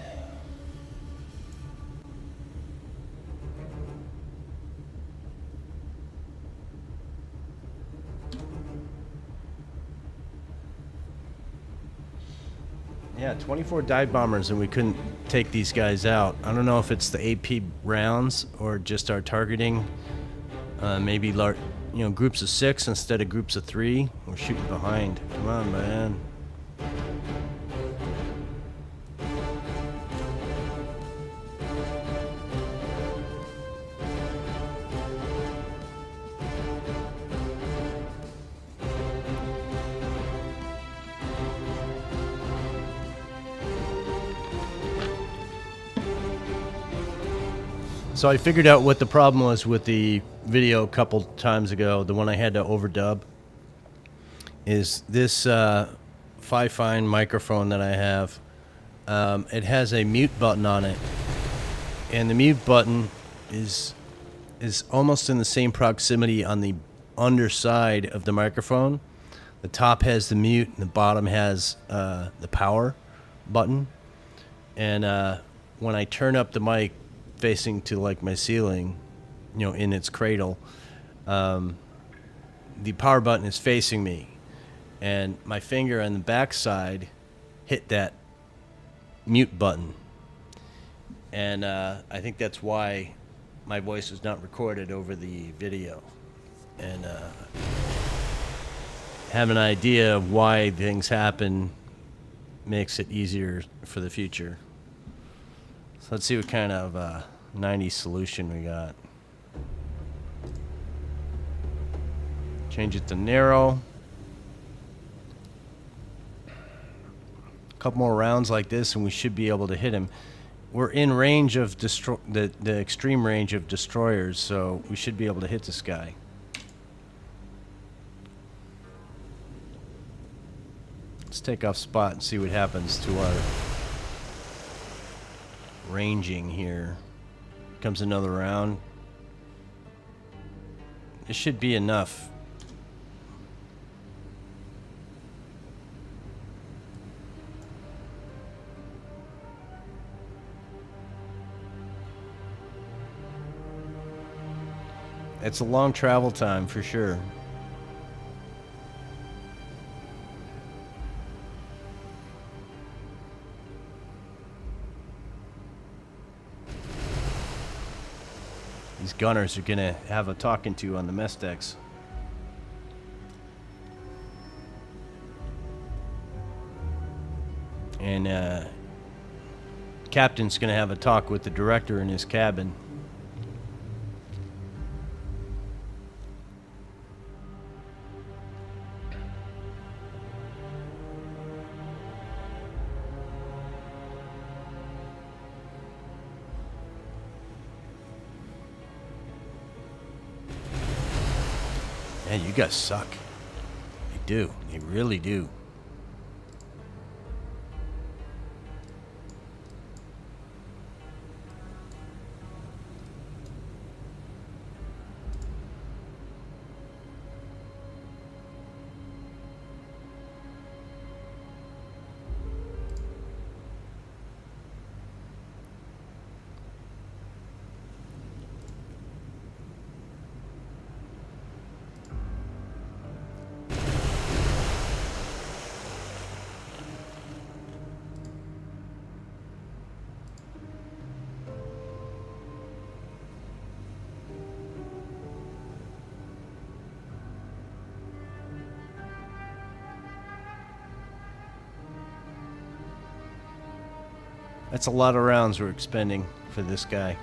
Yeah, 24 dive bombers and we couldn't take these guys out. I don't know if it's the AP rounds or just our targeting. Maybe groups of 6 instead of groups of 3. We're shooting behind. Come on, man. So I figured out what the problem was with the video a couple times ago, the one I had to overdub, is this Fi-Fine microphone that I have. It has a mute button on it, and the mute button is is almost in the same proximity on the underside of the microphone. The top has the mute and the bottom has the power button. And when I turn up the mic facing to like my ceiling, you know, in its cradle, the power button is facing me. And my finger on the back side hit that mute button. And I think that's why my voice is not recorded over the video. And have an idea of why things happen makes it easier for the future. So let's see what kind of 90s solution we got. Change it to narrow. A couple more rounds like this and we should be able to hit him. We're in range of the extreme range of destroyers, so we should be able to hit this guy. Let's take off spot and see what happens to our ranging here. Comes another round. This should be enough. It's a long travel time for sure. These gunners are gonna have a talking to on the mess decks. And captain's gonna have a talk with the director in his cabin. Yeah, you guys suck. They do. They really do. That's a lot of rounds we're expending for this guy.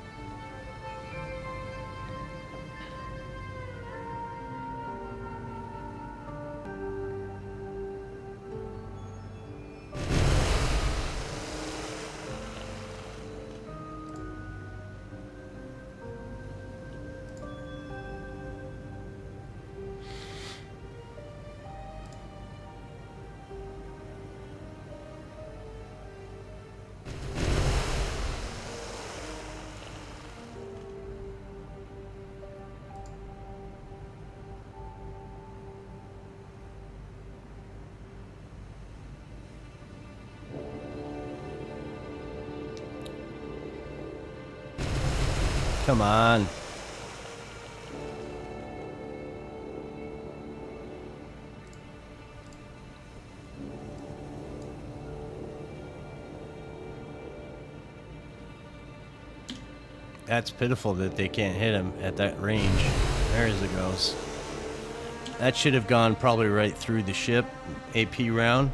Come on. That's pitiful that they can't hit him at that range. There's it goes. That should have gone probably right through the ship. AP round.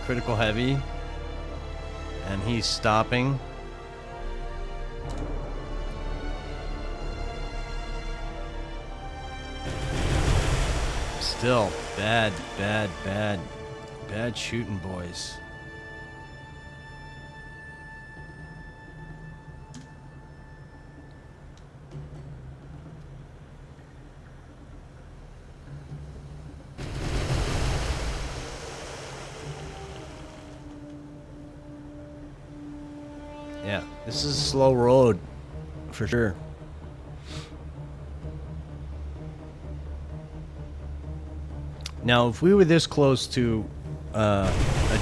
Critical heavy. And he's stopping. Still bad shooting, boys. Yeah, This is a slow road, for sure. Now, if we were this close to a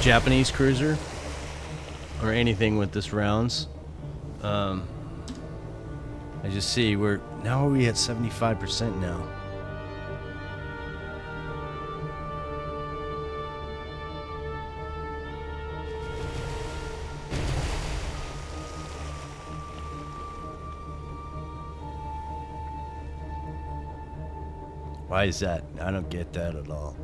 Japanese cruiser, or anything with this rounds, I just see we're at 75% now. Why is that? I don't get that at all.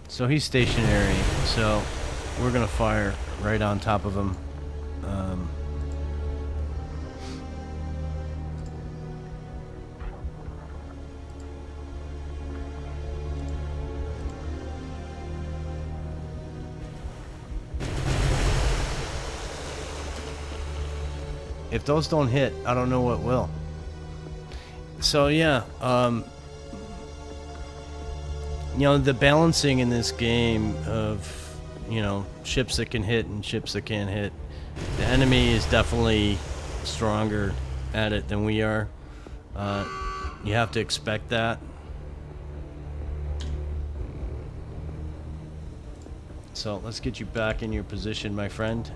So he's stationary, so we're gonna fire right on top of him. If those don't hit, I don't know what will. So yeah, you know, the balancing in this game of, you know, ships that can hit and ships that can't hit. The enemy is definitely stronger at it than we are. You have to expect that. So let's get you back in your position, my friend.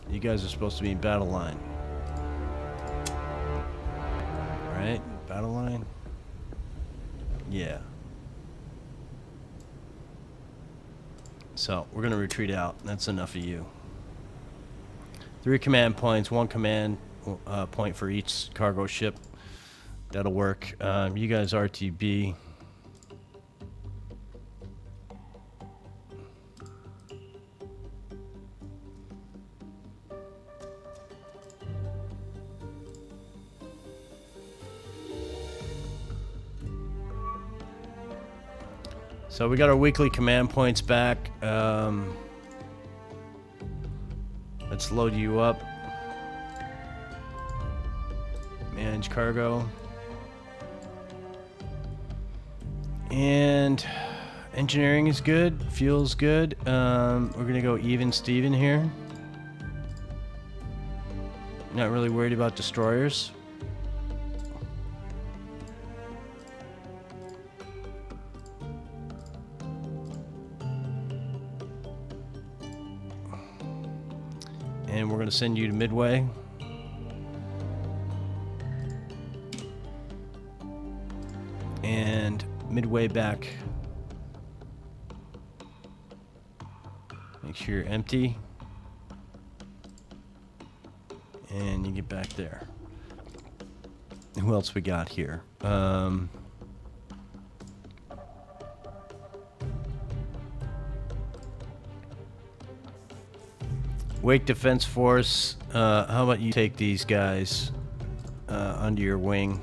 You guys are supposed to be in battle line. Alright, battle line. Yeah. So, we're going to retreat out. That's enough of you. 3 command points, 1 command point for each cargo ship. That'll work. You guys RTB. So we got our weekly command points back. Let's load you up. Manage cargo. And engineering is good. Fuel's good. We're gonna go even Steven here. Not really worried about destroyers. And we're going to send you to Midway. And Midway back. Make sure you're empty. And you get back there. Who else we got here? Wake Defense Force, how about you take these guys under your wing?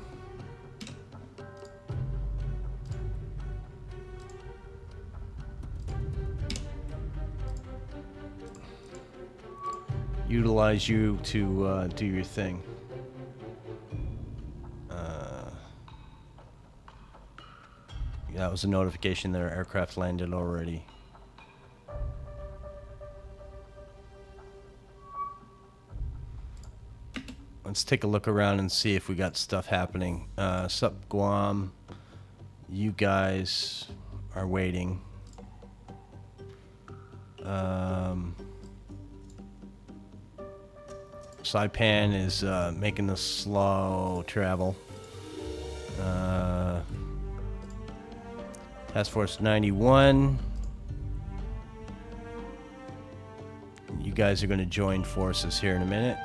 Utilize you to do your thing. That was a notification that our aircraft landed already. Let's take a look around and see if we got stuff happening. Sup Guam, you guys are waiting. Saipan is making the slow travel. Task Force 91. You guys are going to join forces here in a minute.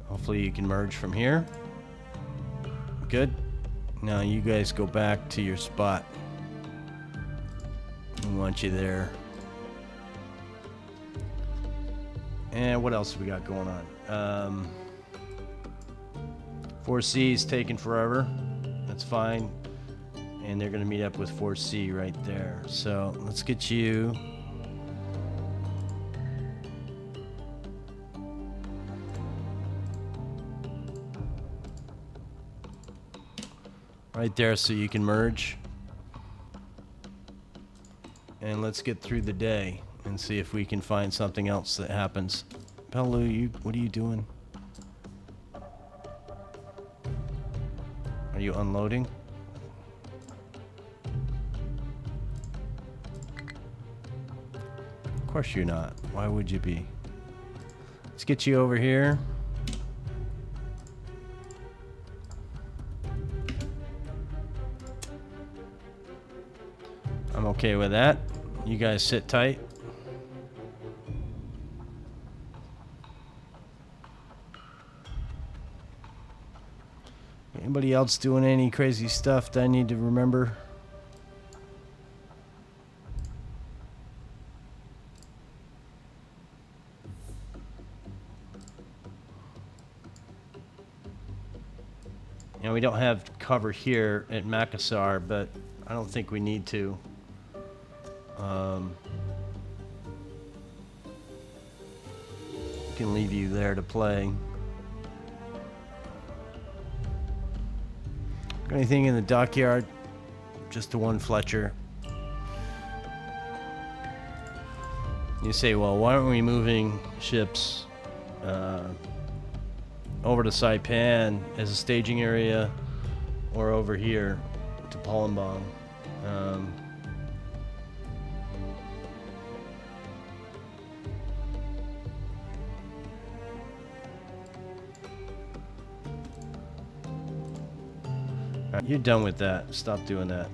Hopefully you can merge from here. Good. Now you guys go back to your spot. We want you there. And what else have we got going on? 4C's taking forever. That's fine. And they're going to meet up with 4C right there. So let's get you right there so you can merge. And let's get through the day and see if we can find something else that happens. Pelu, what are you doing? Are you unloading? Of course you're not. Why would you be? Let's get you over here. I'm okay with that. You guys sit tight. Anybody else doing any crazy stuff that I need to remember? You know, we don't have cover here at Makassar, but I don't think we need to. Can leave you there to play. Got anything in the dockyard? Just the one Fletcher. You say, well, why aren't we moving ships over to Saipan as a staging area, or over here to Palembang? Alright, you're done with that. Stop doing that.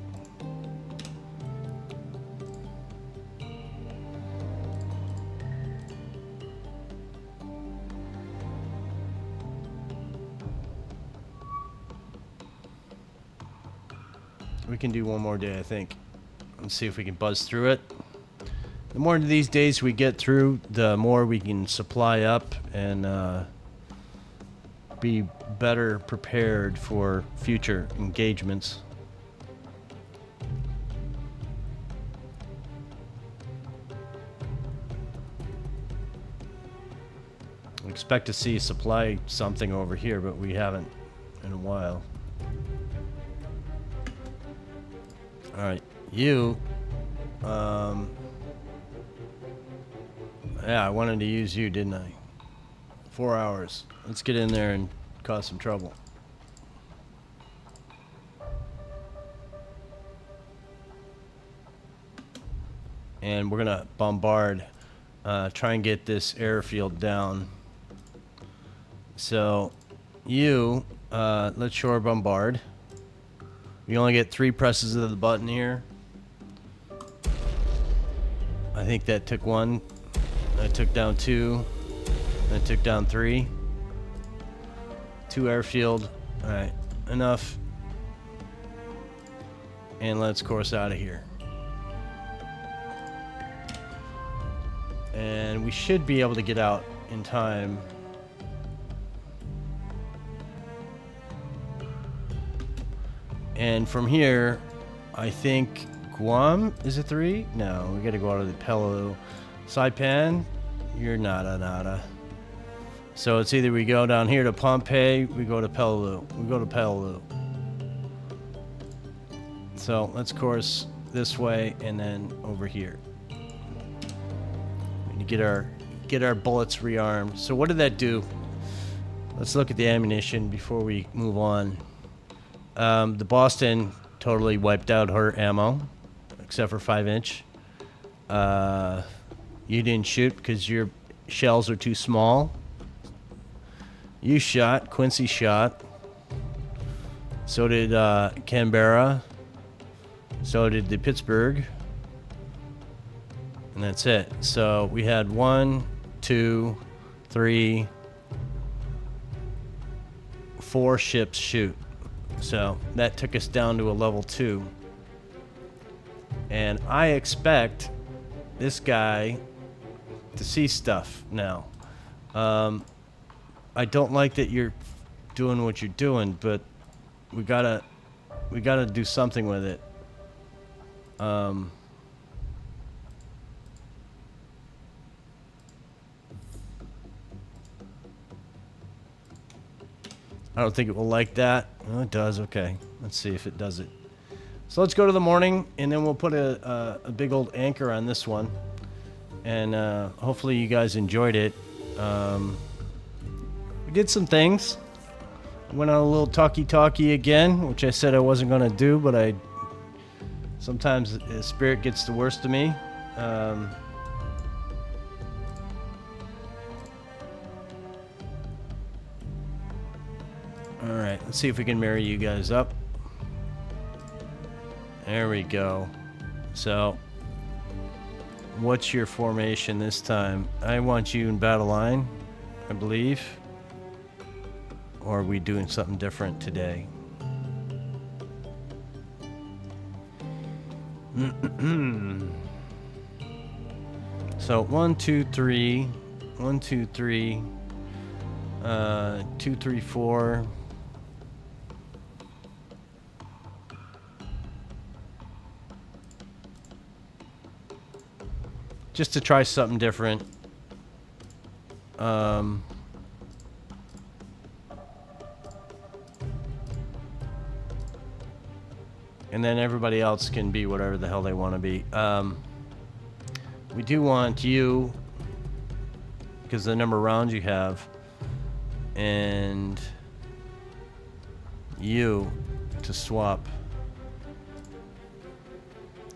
We can do one more day, I think. Let's see if we can buzz through it. The more of these days we get through, the more we can supply up and be better prepared for future engagements. We expect to see supply something over here, but we haven't in a while. Alright, you, yeah, I wanted to use you, didn't I? 4 hours. Let's get in there and cause some trouble. And we're gonna bombard, try and get this airfield down. So, you, let's shore bombard. We only get 3 presses of the button here. I think that took 1. That took down 2. That took down 3. 2 airfield. Alright, enough. And let's course out of here. And we should be able to get out in time. And from here, I think Guam is a 3? No, we gotta go out of the Pelu. Saipan, you're nada. So it's either we go down here to Pohnpei, we go to Pelu. We go to Pelu. So let's course this way and then over here. We need to get our bullets rearmed. So what did that do? Let's look at the ammunition before we move on. The Boston totally wiped out her ammo, except for 5-inch. You didn't shoot because your shells are too small. You shot. Quincy shot. So did Canberra. So did the Pittsburgh. And that's it. So we had 1, 2, 3, 4 ships shoot. So that took us down to a level 2. And I expect this guy to see stuff now. I don't like that you're doing what you're doing, but we gotta do something with it. I don't think it will like that. Oh, it does. Okay. Let's see if it does it. So let's go to the morning, and then we'll put a big old anchor on this one. And hopefully you guys enjoyed it. We did some things. Went on a little talkie again, which I said I wasn't going to do, but sometimes the spirit gets the worst of me. Alright, let's see if we can marry you guys up. There we go. So, what's your formation this time? I want you in battle line, I believe. Or are we doing something different today? So 1, 2, 3, 1, 2, 3, 2, 3, 4. Just to try something different. And then everybody else can be whatever the hell they want to be. We do want you, because the number of rounds you have, and you to swap.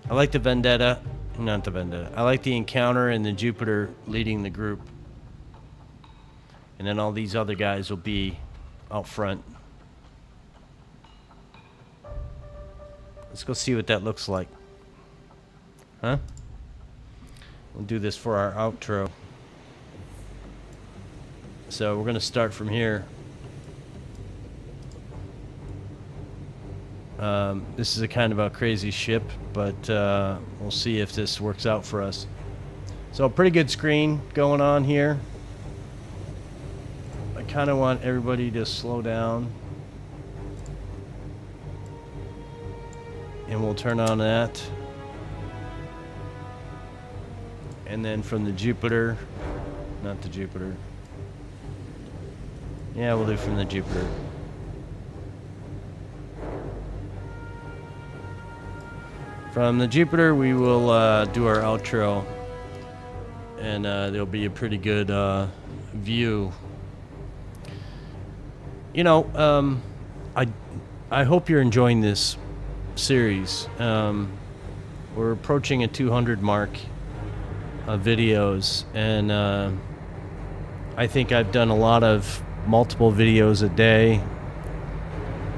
I like the Vendetta. Not the Vendetta. I like the Encounter and the Jupiter leading the group. And then all these other guys will be out front. Let's go see what that looks like. Huh? We'll do this for our outro. So we're going to start from here. This is a kind of a crazy ship, but we'll see if this works out for us. So a pretty good screen going on here. I kind of want everybody to slow down. And we'll turn on that. And then from the Jupiter, not the Jupiter. Yeah, we'll do from the Jupiter. From the Jupiter, we will do our outro, and there'll be a pretty good view. You know, I hope you're enjoying this series. We're approaching a 200 mark of videos, and I think I've done a lot of multiple videos a day.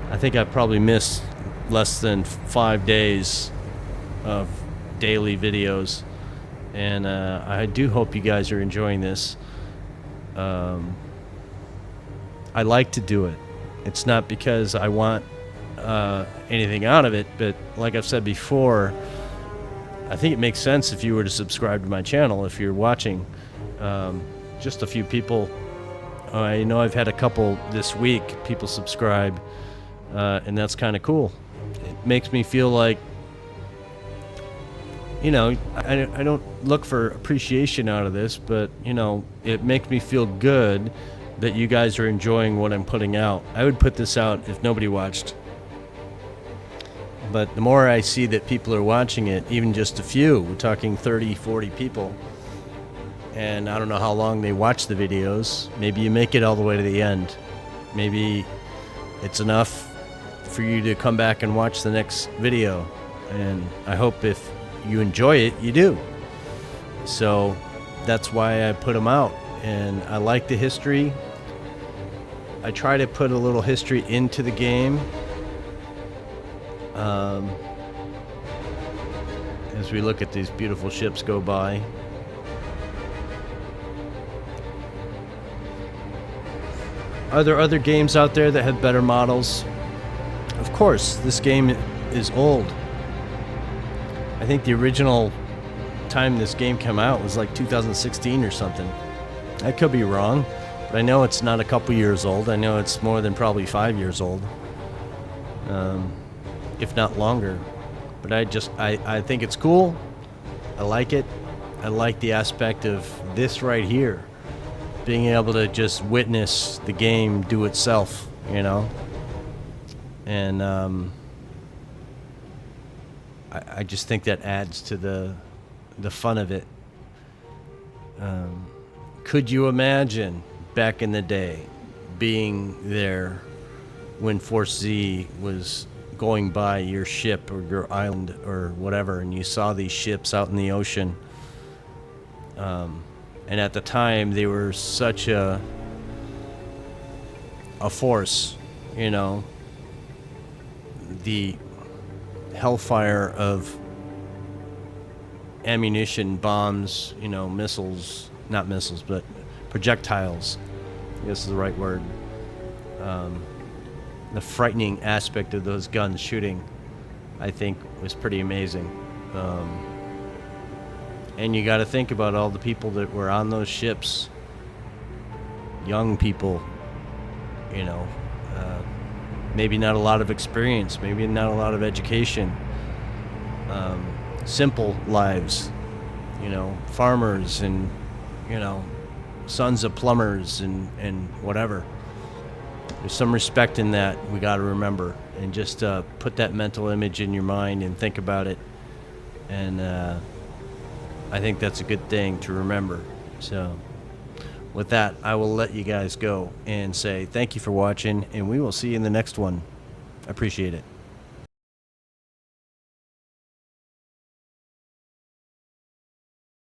I think I've probably missed less than 5 days of daily videos, and I do hope you guys are enjoying this. I like to do it. It's not because I want anything out of it, but like I've said before, I think it makes sense if you were to subscribe to my channel if you're watching. Just a few people. I know I've had a couple this week people subscribe, and that's kind of cool. It makes me feel like, you know, I don't look for appreciation out of this, but, you know, it makes me feel good that you guys are enjoying what I'm putting out. I would put this out if nobody watched. But the more I see that people are watching it, even just a few, we're talking 30, 40 people, and I don't know how long they watch the videos. Maybe you make it all the way to the end. Maybe it's enough for you to come back and watch the next video. And I hope if you enjoy it, you do. So that's why I put them out. And I like the history. I try to put a little history into the game. As we look at these beautiful ships go by. Are there other games out there that have better models? Of course, this game is old. I think the original time this game came out was like 2016 or something. I could be wrong, but I know it's not a couple years old. I know it's more than probably 5 years old, if not longer. But I think it's cool. I like it. I like the aspect of this right here, being able to just witness the game do itself you know? And I just think that adds to the fun of it. Could you imagine back in the day being there when Force Z was going by your ship or your island or whatever, and you saw these ships out in the ocean? And at the time, they were such a force, you know, the hellfire of ammunition, bombs, you know, missiles, not missiles, but projectiles, I guess is the right word. The frightening aspect of those guns shooting, I think, was pretty amazing. And you got to think about all the people that were on those ships, young people, you know, maybe not a lot of experience, maybe not a lot of education, simple lives, you know, farmers and, you know, sons of plumbers and whatever. There's some respect in that we got to remember, and just put that mental image in your mind and think about it. And I think that's a good thing to remember. So with that, I will let you guys go and say thank you for watching, and we will see you in the next one. I appreciate it.